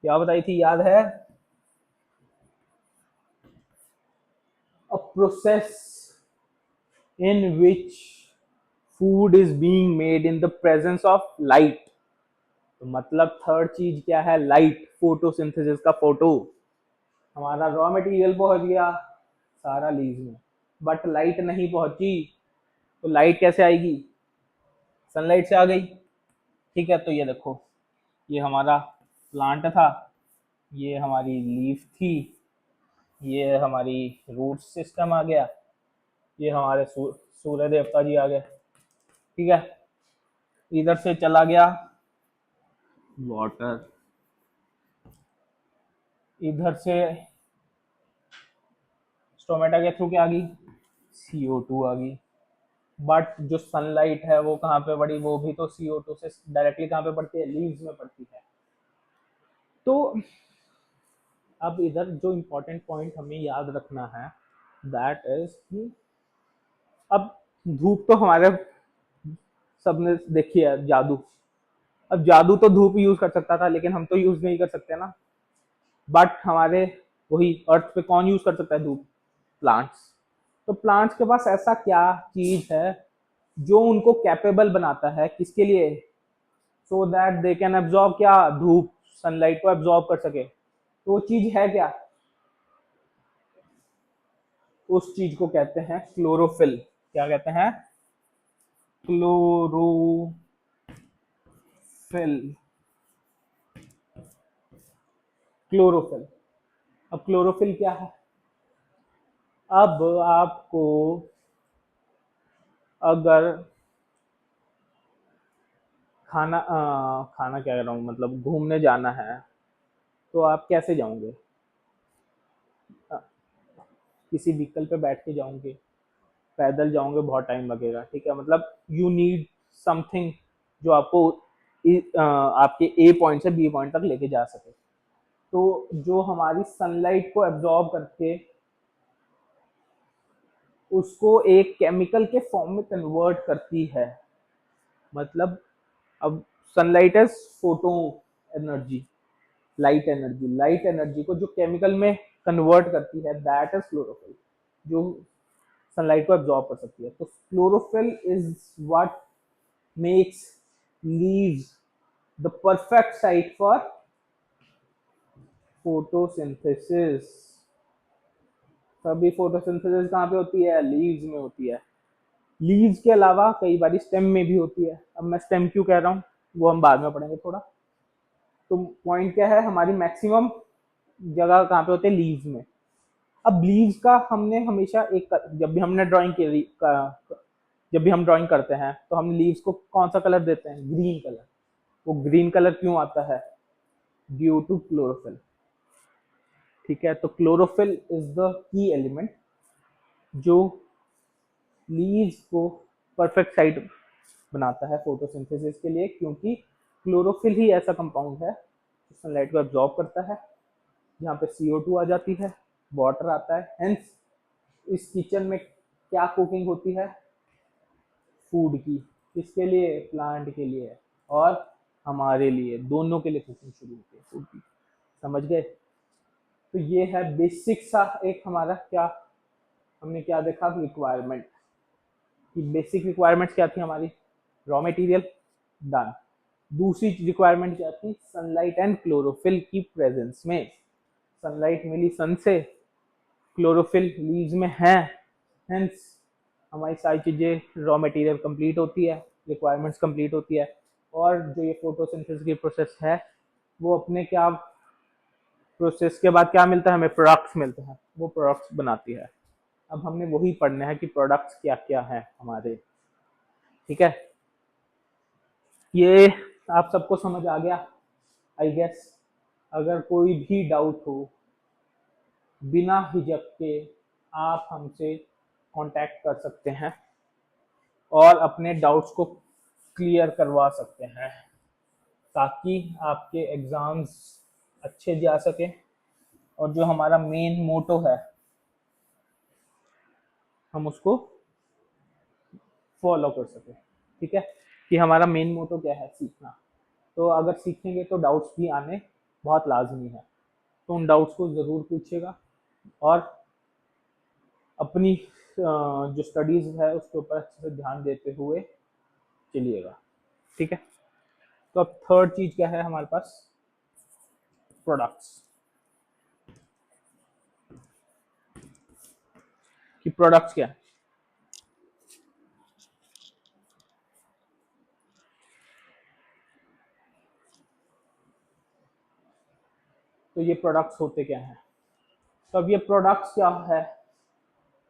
क्या बताई थी, याद है? A process in which food is being made in the presence of light। तो मतलब थर्ड चीज क्या है, लाइट, फोटोसिंथेसिस का फोटो। हमारा रॉ मटेरियल पहुंच गया सारा लीज में, बट लाइट नहीं पहुंची। तो लाइट कैसे आएगी, सनलाइट से आ गई। ठीक है, तो ये देखो, ये हमारा प्लांट था, ये हमारी लीफ थी, ये हमारी रूट सिस्टम आ गया, ये हमारे सूर्य देवता जी आ गए। ठीक है, इधर से चला गया वाटर, इधर से स्टोमेटा के थ्रू क्या आ गई, CO2 आ गई। बट जो सनलाइट है वो कहाँ पे पड़ी, वो भी तो CO2 से डायरेक्टली कहाँ पे पड़ती है, लीव्स में पड़ती है। तो अब इधर जो इम्पोर्टेंट पॉइंट हमें याद रखना है दैट इज कि अब धूप तो हमारे सबने देखी है, जादू। अब जादू तो धूप यूज कर सकता था, लेकिन हम तो यूज नहीं कर सकते ना। बट हमारे वही अर्थ पे कौन यूज कर सकता है धूप, प्लांट्स। तो प्लांट्स के पास ऐसा क्या चीज है जो उनको कैपेबल बनाता है, किसके लिए, so that they can absorb क्या, धूप, सनलाइट को एब्जॉर्ब कर सके। तो वो चीज है क्या, उस चीज को कहते हैं क्लोरोफिल। क्या कहते हैं, क्लोरोफिल। क्लोरोफिल। अब क्लोरोफिल क्या है, अब आपको अगर खाना क्या कह रहा हूँ, मतलब घूमने जाना है, तो आप कैसे जाओगे, अ, किसी व्हीकल पे बैठ के जाओगे, पैदल जाओगे, बहुत टाइम लगेगा। ठीक है, मतलब यू नीड समथिंग जो आपको आपके ए पॉइंट से बी पॉइंट तक लेके जा सके। तो जो हमारी सनलाइट को एब्जॉर्ब करके उसको एक केमिकल के फॉर्म में कन्वर्ट करती है, मतलब अब sunlight is photo energy, light energy को जो केमिकल में कन्वर्ट करती है दैट इज क्लोरोफिल, जो सनलाइट को एब्जॉर्ब कर सकती है। तो chlorophyll is what makes leaves the perfect site for photosynthesis. तभी फोटोसिंथेसिस कहाँ पे होती है, लीव्स में होती है। लीव्स के अलावा कई बार स्टेम में भी होती है। अब मैं स्टेम क्यों कह रहा हूँ वो हम बाद में पढ़ेंगे थोड़ा। तो पॉइंट क्या है, हमारी मैक्सिमम जगह कहाँ पे होते हैं, लीव्स में। अब लीव्स का हमने हमेशा एक, जब भी हमने ड्राइंग की जब भी हम ड्राइंग करते हैं तो हम लीव्स को कौन सा कलर देते हैं, ग्रीन कलर। वो ग्रीन कलर क्यों आता है, ड्यू टू क्लोरोफिल। ठीक है, तो chlorophyll is the key element जो लीव्स को परफेक्ट साइट बनाता है फोटोसिंथेसिस के लिए, क्योंकि क्लोरोफिल ही ऐसा कंपाउंड है जो सनलाइट को एब्जॉर्ब करता है, जहाँ पे CO2 आ जाती है, वाटर आता है। हेंस इस किचन में क्या कुकिंग होती है, फूड की, किसके लिए, प्लांट के लिए और हमारे लिए, दोनों के लिए कुकिंग शुरू होती है फूड की। समझ गए? तो ये है बेसिक सा एक हमारा क्या, हमने क्या देखा, रिक्वायरमेंट कि बेसिक रिक्वायरमेंट्स क्या थी हमारी, रॉ मटेरियल डन। दूसरी रिक्वायरमेंट क्या थी, सनलाइट एंड क्लोरोफिल की प्रेजेंस में। सनलाइट मिली सन से, क्लोरोफिल लीव्स में है, हेंस हमारी सारी चीजें रॉ मटेरियल कंप्लीट होती है, रिक्वायरमेंट्स कंप्लीट होती है। और जो ये फोटोसिंथेसिस की प्रोसेस है वो अपने क्या, प्रोसेस के बाद क्या मिलता है हमें, प्रोडक्ट्स मिलते हैं, वो प्रोडक्ट्स बनाती है। अब हमने वही पढ़ना है कि प्रोडक्ट्स क्या क्या हैं हमारे। ठीक है, ये आप सबको समझ आ गया आई गेस। अगर कोई भी डाउट हो, बिना हिचक के आप हमसे कांटेक्ट कर सकते हैं और अपने डाउट्स को क्लियर करवा सकते हैं, ताकि आपके एग्जाम्स अच्छे जा सके और जो हमारा मेन मोटो है हम उसको फॉलो कर सके। ठीक है, कि हमारा मेन मोटो क्या है, सीखना। तो अगर सीखेंगे तो डाउट्स भी आने बहुत लाजमी है, तो उन डाउट्स को ज़रूर पूछिएगा और अपनी जो स्टडीज़ है उसके ऊपर अच्छे से ध्यान देते हुए चलिएगा। ठीक है, तो अब थर्ड चीज़ क्या है हमारे पास, प्रोडक्ट्स। कि प्रोडक्ट्स क्या है। तो ये प्रोडक्ट्स होते क्या हैं। तो अब ये प्रोडक्ट्स क्या है,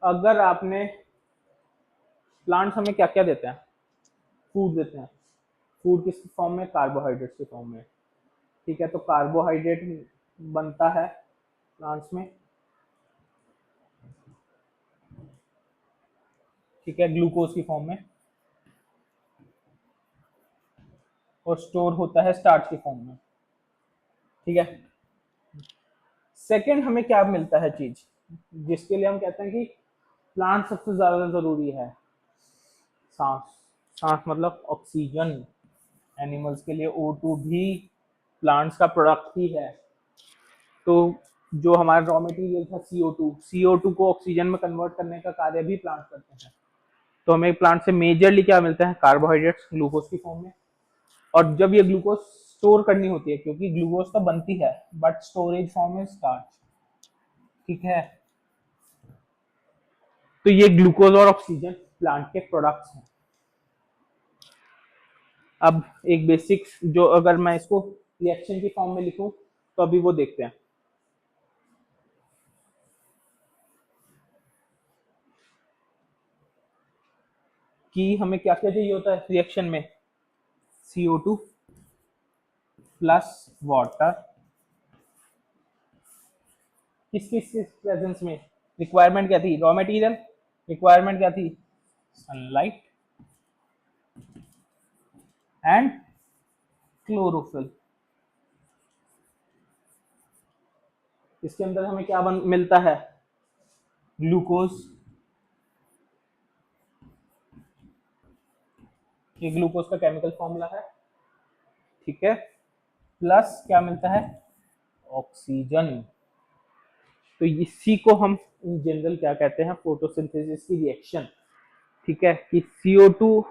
अगर आपने प्लांट्स हमें क्या क्या देते हैं, फूड देते हैं। फूड किस फॉर्म में, कार्बोहाइड्रेट्स के फॉर्म में। ठीक है, तो कार्बोहाइड्रेट बनता है प्लांट्स में। ठीक है, ग्लूकोज की फॉर्म में, और स्टोर होता है स्टार्च की फॉर्म में। ठीक है, सेकंड हमें क्या मिलता है चीज, जिसके लिए हम कहते हैं कि प्लांट सबसे ज्यादा जरूरी है, सांस। सांस मतलब ऑक्सीजन। एनिमल्स के लिए O2 भी प्लांट्स का प्रोडक्ट ही है। तो जो हमारा रॉ मटेरियल था CO2 को ऑक्सीजन में कन्वर्ट करने का कार्य भी प्लांट करते हैं। तो हमें प्लांट से मेजरली क्या मिलता है, कार्बोहाइड्रेट्स ग्लूकोज की फॉर्म में। और जब ये ग्लूकोज स्टोर करनी होती है, क्योंकि ग्लूकोज तो बनती है बट स्टोरेज फॉर्म में स्टार्च। ठीक है, तो ये ग्लूकोज और ऑक्सीजन प्लांट के प्रोडक्ट्स हैं। अब एक बेसिक जो, अगर मैं इसको रिएक्शन की फॉर्म में लिखूं तो अभी वो देखते हैं कि हमें क्या क्या चाहिए होता है रिएक्शन में। CO2 प्लस वाटर, किस किस प्रेजेंस में। रिक्वायरमेंट क्या थी, रॉ मटेरियल। रिक्वायरमेंट क्या थी, सनलाइट एंड क्लोरोफिल। इसके अंदर हमें क्या मिलता है, ग्लूकोज। ये ग्लूकोज का केमिकल फॉर्मूला है। ठीक है, प्लस क्या मिलता है, ऑक्सीजन। तो इसी को हम इन जनरल क्या कहते हैं, फोटोसिंथेसिस की रिएक्शन। ठीक है, कि CO2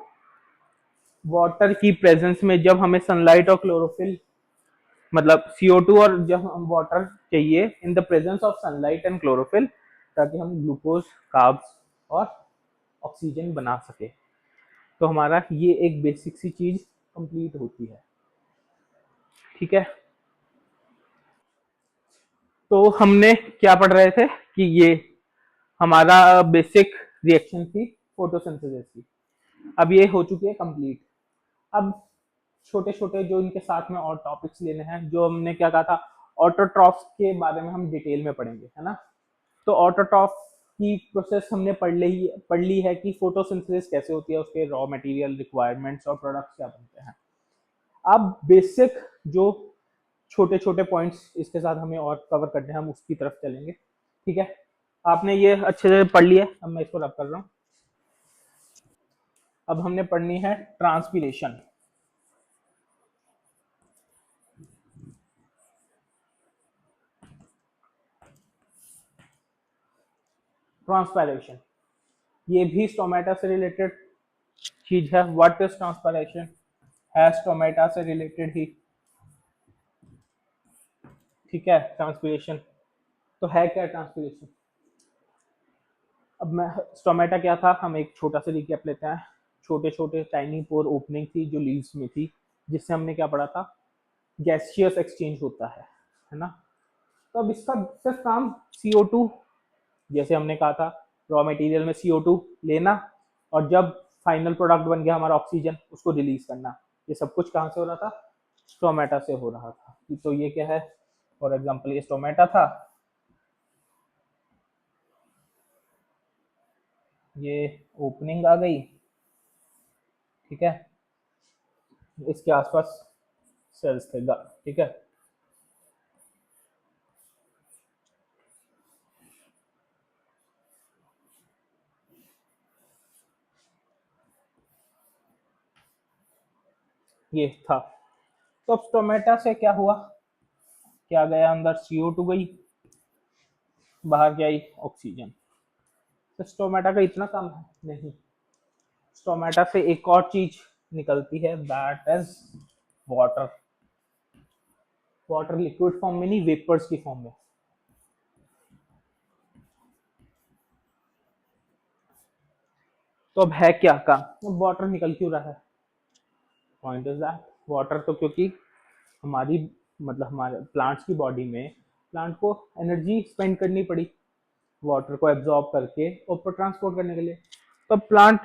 वाटर की प्रेजेंस में जब हमें सनलाइट और क्लोरोफिल, मतलब CO2 और जब हम वाटर चाहिए in the presence of sunlight and chlorophyll, ताकि हम ग्लूकोज, कार्ब्स और ऑक्सीजन बना सके। तो हमारा ये एक बेसिक सी चीज कंप्लीट होती है। ठीक है, तो हमने क्या पढ़ रहे थे कि ये हमारा बेसिक रिएक्शन थी फोटोसिंथेसिस की। अब ये हो चुकी है कंप्लीट। अब छोटे छोटे जो इनके साथ में और टॉपिक्स लेने हैं, जो हमने क्या कहा था, ऑटोट्रॉफ्स के बारे में हम डिटेल में पढ़ेंगे, है ना। तो ऑटोट्रॉफ की प्रोसेस हमने पढ़ ली है कि फोटोसिंथेसिस कैसे होती है, उसके रॉ मटेरियल रिक्वायरमेंट्स और प्रोडक्ट्स क्या बनते हैं। अब बेसिक जो छोटे छोटे पॉइंट्स इसके साथ हमें और कवर करने हैं, हम उसकी तरफ चलेंगे। ठीक है, आपने ये अच्छे से पढ़ लिया, अब मैं इसको रब कर रहा हूँ। अब हमने पढ़नी है ट्रांसपिरेशन। ट्रांसपायरेशन ये भी स्टोमेटा से रिलेटेड चीज है। व्हाट इज ट्रांसपायरेशन, है स्टोमेटा से रिलेटेड ही। ठीक है, ट्रांसपिरेशन तो है क्या ट्रांसपिरेशन। अब मैं, स्टोमेटा क्या था, हम एक छोटा सा रिकैप लेते हैं। छोटे छोटे टाइनी पोर ओपनिंग थी जो लीव्स में थी, जिससे हमने क्या पढ़ा था, गैसियस एक्सचेंज होता है ना। तो अब इसका सिर्फ काम CO2, जैसे हमने कहा था रॉ मटेरियल में CO2 लेना, और जब फाइनल प्रोडक्ट बन गया हमारा ऑक्सीजन, उसको रिलीज करना। ये सब कुछ कहाँ से हो रहा था? स्टोमेटा से हो रहा था। तो ये क्या है? फॉर एग्जाम्पल ये स्टोमेटा था, ये ओपनिंग आ गई, ठीक है, इसके आसपास सेल्स थे, ठीक है। ये था। तो अब स्टोमेटा से क्या हुआ? क्या गया अंदर? CO2 गई, बाहर क्या आई? ऑक्सीजन। तो स्टोमेटा का इतना काम है? नहीं। स्टोमेटा से एक और चीज निकलती है, that is water. Water liquid form में नहीं, वेपर्स की फॉर्म में। तो अब है क्या काम? वाटर निकल क्यों रहा है? पॉइंट इज दैट वाटर, तो क्योंकि हमारी मतलब हमारे प्लांट्स की बॉडी में प्लांट को एनर्जी स्पेंड करनी पड़ी वाटर को एब्जॉर्ब करके ऊपर ट्रांसपोर्ट करने के लिए। तो प्लांट,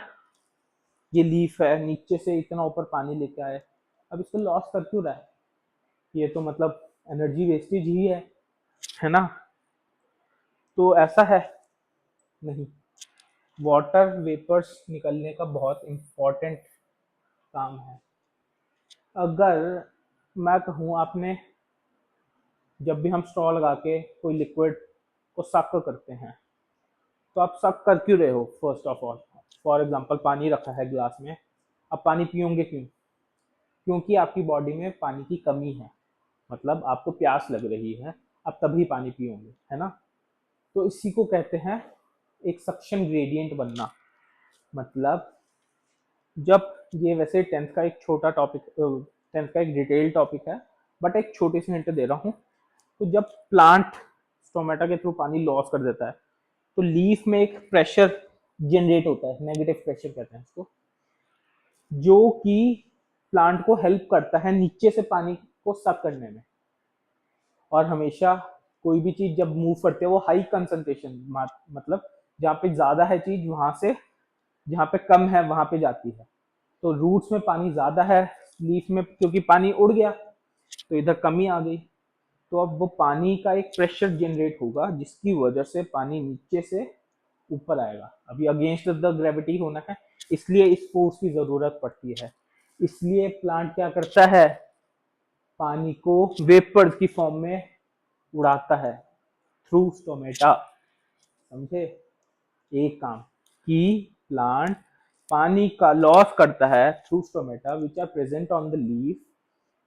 ये लीफ है, नीचे से इतना ऊपर पानी लेके आए, अब इसको लॉस कर क्यों रहा है? ये तो मतलब एनर्जी वेस्टेज ही है ना? तो ऐसा है? नहीं। वाटर वेपर्स निकलने का बहुत इंपॉर्टेंट काम है। अगर मैं कहूँ, आपने जब भी हम स्ट्रॉ लगा के कोई लिक्विड को सक करते हैं, तो आप सक कर क्यों रहे हो? First of all, for example पानी रखा है ग्लास में, आप पानी पियोगे क्यों? क्योंकि आपकी बॉडी में पानी की कमी है, मतलब आपको प्यास लग रही है, आप तभी पानी पियोगे, है ना? तो इसी को कहते हैं एक सक्शन ग्रेडियंट बनना। मतलब जब, ये वैसे टेंथ का एक छोटा टॉपिक, टेंथ का एक डिटेल टॉपिक है, बट एक छोटी सी हिंट दे रहा हूँ। तो जब प्लांट स्टोमेटा के थ्रू पानी लॉस कर देता है, तो लीफ में एक प्रेशर जनरेट होता है, नेगेटिव प्रेशर कहते हैं इसको, जो कि प्लांट को हेल्प करता है नीचे से पानी को सक करने में। और हमेशा कोई भी चीज जब मूव करती है, वो हाई कंसंट्रेशन, मतलब जहाँ पे ज्यादा है चीज, वहां से जहाँ पे कम है वहां पे जाती है। तो रूट्स में पानी ज्यादा है, लीफ में क्योंकि पानी उड़ गया तो इधर कमी आ गई। तो अब वो पानी का एक प्रेशर जनरेट होगा, जिसकी वजह से पानी नीचे से ऊपर आएगा। अभी अगेंस्ट द ग्रेविटी होना है, इसलिए इस फोर्स की जरूरत पड़ती है। इसलिए प्लांट क्या करता है? पानी को वेपर की फॉर्म में उड़ाता है थ्रू स्टोमेटा। समझे? एक काम कि प्लांट पानी का लॉस करता है through stomata which are present on the leaf,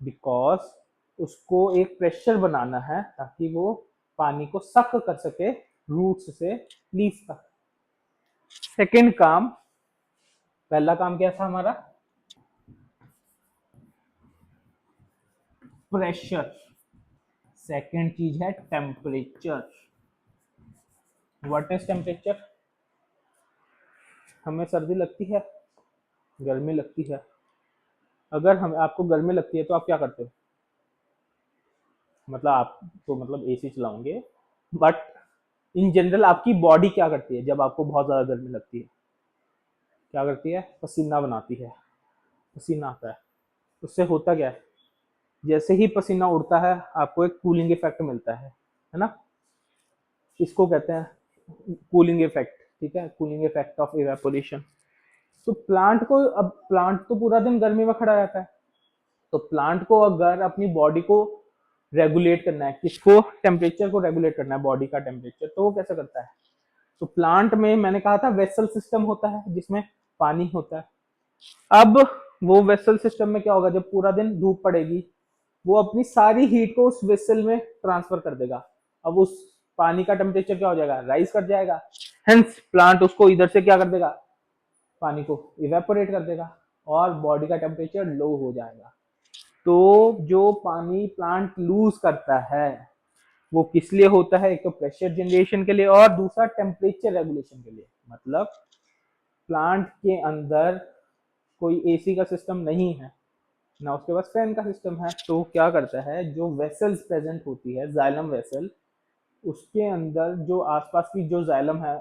because उसको एक प्रेशर बनाना है ताकि वो पानी को सक कर सके रूट्स से लीफ तक। सेकेंड काम, पहला काम क्या था हमारा? प्रेशर। सेकेंड चीज है टेम्परेचर। What is temperature? हमें सर्दी लगती है, गर्मी लगती है। अगर हम आपको गर्मी लगती है तो आप क्या करते हो? मतलब आप तो मतलब AC चलाओगे, बट इन जनरल आपकी बॉडी क्या करती है जब आपको बहुत ज्यादा गर्मी लगती है? क्या करती है? पसीना बनाती है, पसीना आता है। उससे होता क्या है? जैसे ही पसीना उड़ता है, आपको एक कूलिंग इफेक्ट मिलता है ना? इसको कहते हैं कूलिंग इफेक्ट, ठीक है, कूलिंग इफेक्ट ऑफ इवेपोरेशन। तो प्लांट को, अब प्लांट तो पूरा दिन गर्मी में खड़ा रहता है, तो प्लांट को अगर अपनी बॉडी को रेगुलेट करना है, किसको? टेम्परेचर को रेगुलेट करना है, बॉडी का टेम्परेचर, तो वो कैसे करता है? तो प्लांट में मैंने कहा था वेसल सिस्टम होता है जिसमें पानी होता है। अब वो वेसल सिस्टम में क्या होगा? जब पूरा दिन धूप पड़ेगी, वो अपनी सारी हीट को उस वेसल में ट्रांसफर कर देगा। अब उस पानी का टेम्परेचर क्या हो जाएगा? राइज कर जाएगा। हेंस प्लांट उसको इधर से क्या कर देगा? पानी को इवेपोरेट कर देगा, और बॉडी का टेम्परेचर लो हो जाएगा। तो जो पानी प्लांट लूज करता है वो किस लिए होता है? एक तो प्रेशर जनरेशन के लिए, और दूसरा टेम्परेचर रेगुलेशन के लिए। मतलब प्लांट के अंदर कोई AC का सिस्टम नहीं है ना, उसके पास फैन का सिस्टम है, तो क्या करता है? जो वेसल्स प्रेजेंट होती है, जाइलम वेसल, उसके अंदर जो आसपास की जो जाइलम है,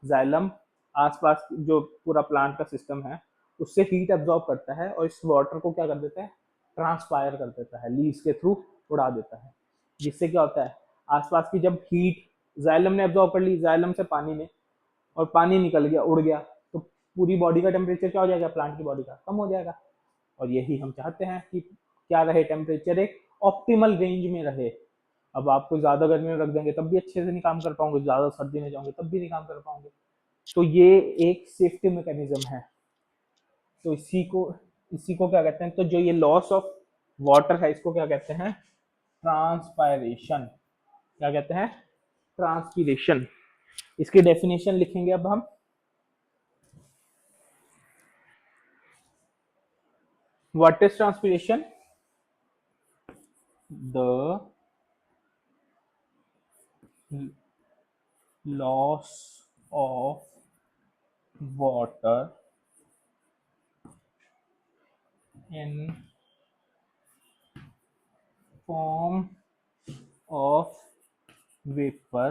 जाइलम आसपास जो पूरा प्लांट का सिस्टम है उससे हीट एब्जॉर्ब करता है और इस वाटर को क्या कर देता है, ट्रांसपायर कर देता है, लीव्स के थ्रू उड़ा देता है। जिससे क्या होता है, आसपास की जब हीट जाइलम ने एब्जॉर्ब कर ली, जाइलम से पानी ने, और पानी निकल गया, उड़ गया, तो पूरी बॉडी का टेम्परेचर क्या हो जाएगा, प्लांट की बॉडी का कम हो जाएगा। और यही हम चाहते हैं कि क्या रहे, टेम्परेचर एक ऑप्टिमल रेंज में रहे। अब आपको ज्यादा गर्मी में रख देंगे तब भी अच्छे से नहीं काम कर पाओगे, ज्यादा सर्दी में जाओगे तब भी नहीं काम कर पाओगे। तो ये एक सेफ्टी मैकेनिज्म है। तो इसी को क्या कहते हैं, तो जो ये लॉस ऑफ वाटर है इसको क्या कहते हैं, ट्रांसपायरेशन। क्या कहते हैं, ट्रांसपीरेशन। इसकी डेफिनेशन लिखेंगे अब हम। What is transpiration? The loss of water in form of vapor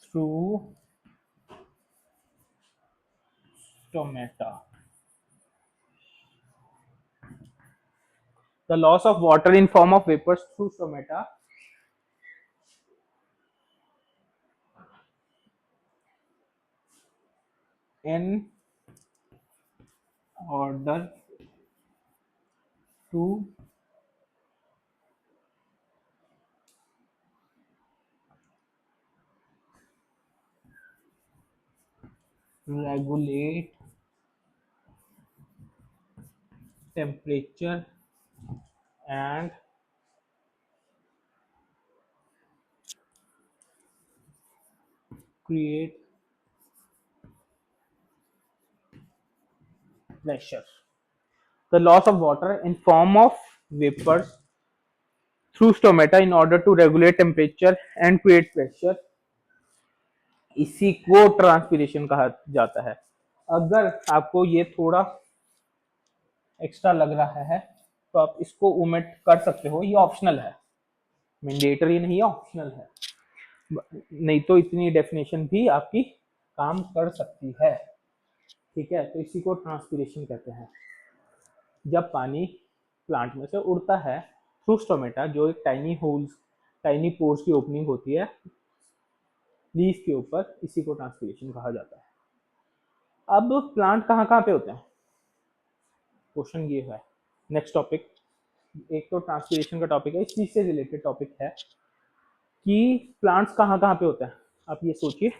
through stomata. The loss of water in form of vapors through stomata in order to regulate temperature and create pressure. The loss of water in form of vapors through stomata in order to regulate temperature and create pressure, इसी को ट्रांसपीरेशन कहा जाता है। अगर आपको ये थोड़ा एक्स्ट्रा लग रहा है तो आप इसको ओमिट कर सकते हो, ये ऑप्शनल है, मैंडेटरी नहीं है, ऑप्शनल है। नहीं तो इतनी डेफिनेशन भी आपकी काम कर सकती है। ठीक है, तो इसी को ट्रांसपीरेशन कहते हैं। जब पानी प्लांट में से उड़ता है थ्रू स्टोमेटा, जो एक टाइनी होल्स, टाइनी पोर्स की ओपनिंग होती है लीफ के ऊपर, इसी को ट्रांसपीरेशन कहा जाता है। अब प्लांट कहाँ कहाँ पे होते हैं, क्वेश्चन ये है। नेक्स्ट टॉपिक, एक तो ट्रांसपीरेशन का टॉपिक है, इस चीज से रिलेटेड टॉपिक है कि प्लांट्स कहाँ कहाँ पे होते हैं। आप ये सोचिए,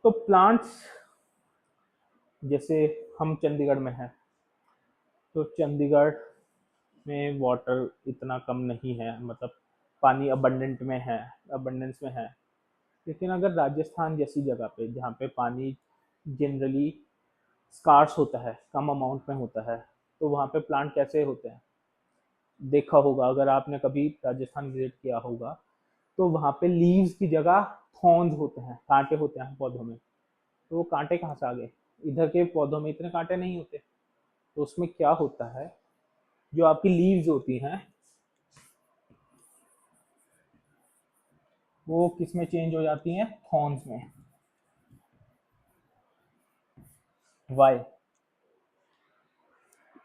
तो प्लांट्स, जैसे हम चंडीगढ़ में हैं, तो चंडीगढ़ में वाटर इतना कम नहीं है, मतलब पानी अबंडेंट में है, अबंडेंस में है। लेकिन अगर राजस्थान जैसी जगह पे जहाँ पे पानी जनरली स्कार्स होता है, कम अमाउंट में होता है, तो वहाँ पे प्लांट कैसे होते हैं, देखा होगा अगर आपने कभी राजस्थान विजिट किया होगा, तो वहाँ पे लीव्स की जगह थॉर्न्स होते हैं, कांटे होते हैं पौधों में। तो वो कांटे कहाँ से आ गए, इधर के पौधों में इतने कांटे नहीं होते। तो उसमें क्या होता है, जो आपकी लीव्स होती हैं वो किस में चेंज हो जाती हैं, थॉर्न्स में। वाई?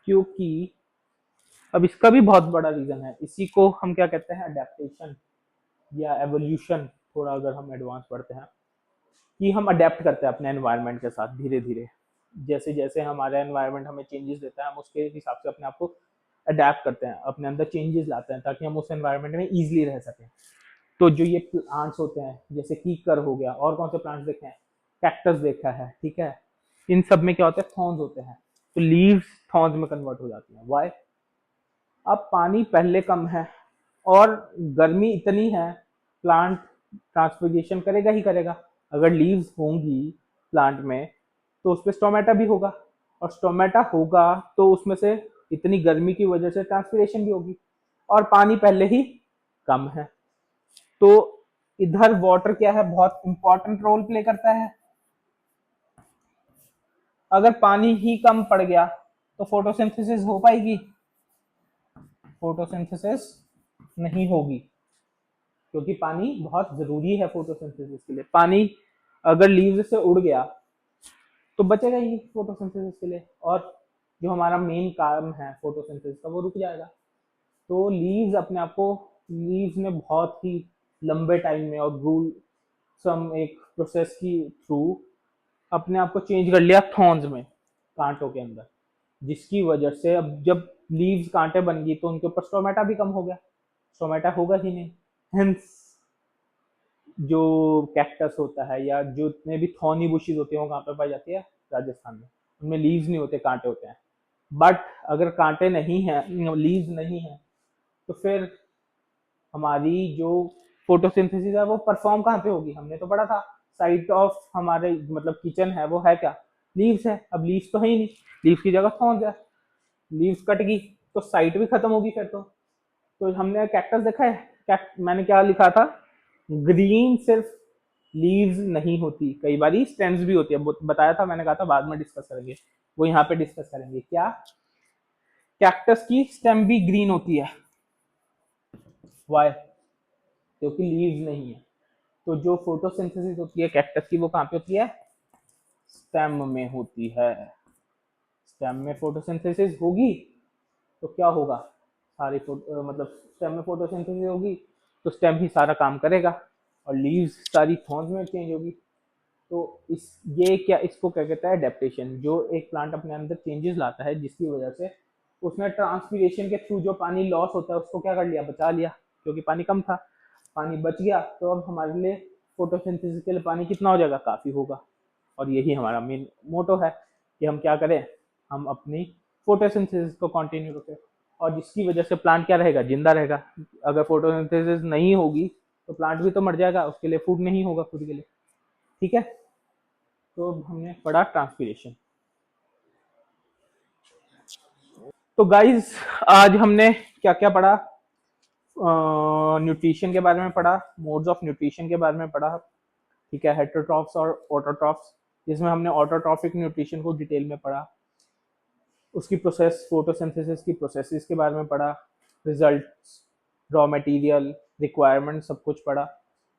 क्योंकि अब इसका भी बहुत बड़ा रीजन है, इसी को हम क्या कहते हैं, अडेप्टेशन या एवोल्यूशन। थोड़ा अगर हम एडवांस पढ़ते हैं कि हम अडेप्ट करते हैं अपने एनवायरनमेंट के साथ धीरे धीरे। जैसे जैसे हमारा एनवायरनमेंट हमें चेंजेस देता है, हम उसके हिसाब से अपने आप को अडेप्ट करते हैं, अपने अंदर चेंजेस लाते हैं ताकि हम उस एनवायरनमेंट में ईजिली रह सकें। तो जो ये प्लांट्स होते हैं, जैसे कीकर हो गया, और कौन से प्लांट्स देखे हैं, कैक्टस देखा है, ठीक है, इन सब में क्या होता है, थॉर्न्स होते हैं। तो लीव्स थॉर्न्स में कन्वर्ट हो जाती हैं। वाई? अब पानी पहले कम है और गर्मी इतनी है, प्लांट ट्रांसपिरेशन करेगा ही करेगा। अगर लीव्स होंगी प्लांट में तो उसमें स्टोमेटा भी होगा, और स्टोमेटा होगा तो उसमें से इतनी गर्मी की वजह से ट्रांसपिरेशन भी होगी, और पानी पहले ही कम है। तो इधर वाटर क्या है, बहुत इंपॉर्टेंट रोल प्ले करता है। अगर पानी ही कम पड़ गया तो फोटोसिंथेसिस हो पाएगी? फोटोसिंथेसिस नहीं होगी, क्योंकि पानी बहुत जरूरी है फोटोसिंथेसिस के लिए। पानी अगर लीव्स से उड़ गया तो बचेगा ही फोटोसिंथेसिस के लिए, और जो हमारा मेन काम है फोटोसिंथेसिस का वो रुक जाएगा। तो लीव्स अपने आप को, लीव्स ने बहुत ही लंबे टाइम में और रूल सम एक प्रोसेस की थ्रू अपने आप को चेंज कर लिया थॉर्न्स में, कांटों के अंदर, जिसकी वजह से अब जब लीव्स कांटे बन गई तो उनके ऊपर स्टोमेटा भी कम हो गया, स्टोमेटा होगा ही नहीं। हेंस जो कैक्टस होता है या जो इतने भी थॉर्नी बुशीज होती है वो कहाँ पे पाई जाती है? राजस्थान में। उनमें लीव्स नहीं होते, कांटे होते हैं। बट अगर कांटे नहीं है, लीव्स नहीं है, तो फिर हमारी जो फोटोसिंथेसिस है वो परफॉर्म कहाँ पे होगी? हमने तो पढ़ा था साइड ऑफ हमारे मतलब किचन है वो है क्या? लीव्स है। अब लीव्स तो है ही नहीं, लीव्स की जगह थॉर्न्स है, लीव्स कट गई तो साइट भी खत्म होगी फिर तो हमने कैक्टस देखा है, मैंने क्या लिखा था? ग्रीन सिर्फ लीव्स नहीं होती, कई बार स्टेम्स भी होती है, बताया था मैंने, कहा था बाद में डिस्कस करेंगे, वो यहाँ पे डिस्कस करेंगे। क्या कैक्टस की स्टेम भी ग्रीन होती है? वाई? क्योंकि लीव्स नहीं है। तो जो फोटोसिंथेसिस होती है कैक्टस की वो कहाँ पे होती है? स्टेम में होती है। स्टेम में फोटोसिंथेसिस होगी तो क्या होगा? सारी मतलब स्टेम में फोटोसिंथेसिस होगी तो स्टेम ही सारा काम करेगा, और लीव्स सारी थॉर्न्स में चेंज होगी। तो इस ये क्या, इसको क्या कहता है? एडेप्टेशन। जो एक प्लांट अपने अंदर चेंजेस लाता है जिसकी वजह से उसने ट्रांसपीरेशन के थ्रू जो पानी लॉस होता है उसको क्या कर लिया? बचा लिया, क्योंकि पानी कम था, पानी बच गया तो अब हमारे लिए फोटोसिंथेसिस के लिए पानी कितना हो जाएगा? काफ़ी होगा। और यही हमारा मेन मोटो है कि हम क्या करें, हम अपनी फोटोसिंथेसिस को कंटिन्यू रखें, और जिसकी वजह से प्लांट क्या रहेगा? जिंदा रहेगा। अगर फोटोसिंथेसिस नहीं होगी तो प्लांट भी तो मर जाएगा, उसके लिए फूड नहीं होगा खुद के लिए। ठीक है, तो हमने पढ़ा ट्रांसपीरेशन। तो गाइस आज हमने क्या क्या पढ़ा? न्यूट्रिशन के बारे में पढ़ा, मोड्स ऑफ न्यूट्रिशन के बारे में पढ़ा, ठीक है, हेटरोट्रॉफ्स और ऑटोट्रॉफ्स, जिसमें हमने ऑटोट्रॉफिक न्यूट्रिशन को डिटेल में पढ़ा, उसकी प्रोसेस, फोटोसिंथेसिस की प्रोसेसेस के बारे में पढ़ा, रिजल्ट्स, रॉ मटेरियल, रिक्वायरमेंट, सब कुछ पढ़ा।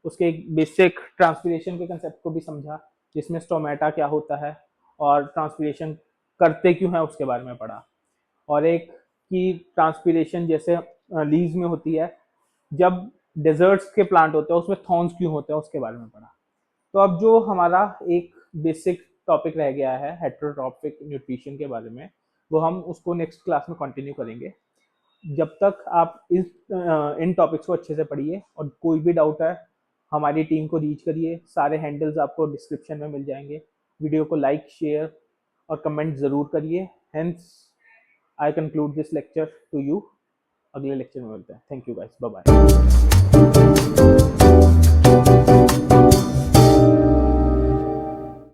उसके एक बेसिक ट्रांसपीरेशन के कंसेप्ट को भी समझा, जिसमें स्टोमेटा क्या होता है और ट्रांसपीरेशन करते क्यों है उसके बारे में पढ़ा। और एक की ट्रांसपीरेशन जैसे लीव्स में होती है, जब डेजर्ट्स के प्लांट होते हैं उसमें थॉर्न्स क्यों होते हैं उसके बारे में पढ़ा। तो अब जो हमारा एक बेसिक टॉपिक रह गया है हेटरोट्रॉफिक न्यूट्रिशन के बारे में, वो हम उसको नेक्स्ट क्लास में कंटिन्यू करेंगे। जब तक आप इन टॉपिक्स को अच्छे से पढ़िए, और कोई भी डाउट है हमारी टीम को रीच करिए, सारे हैंडल्स आपको डिस्क्रिप्शन में मिल जाएंगे। वीडियो को लाइक, शेयर और कमेंट ज़रूर करिए। Hence I conclude this lecture to you. अगले लेक्चर में मिलते हैं। Thank you guys, bye bye.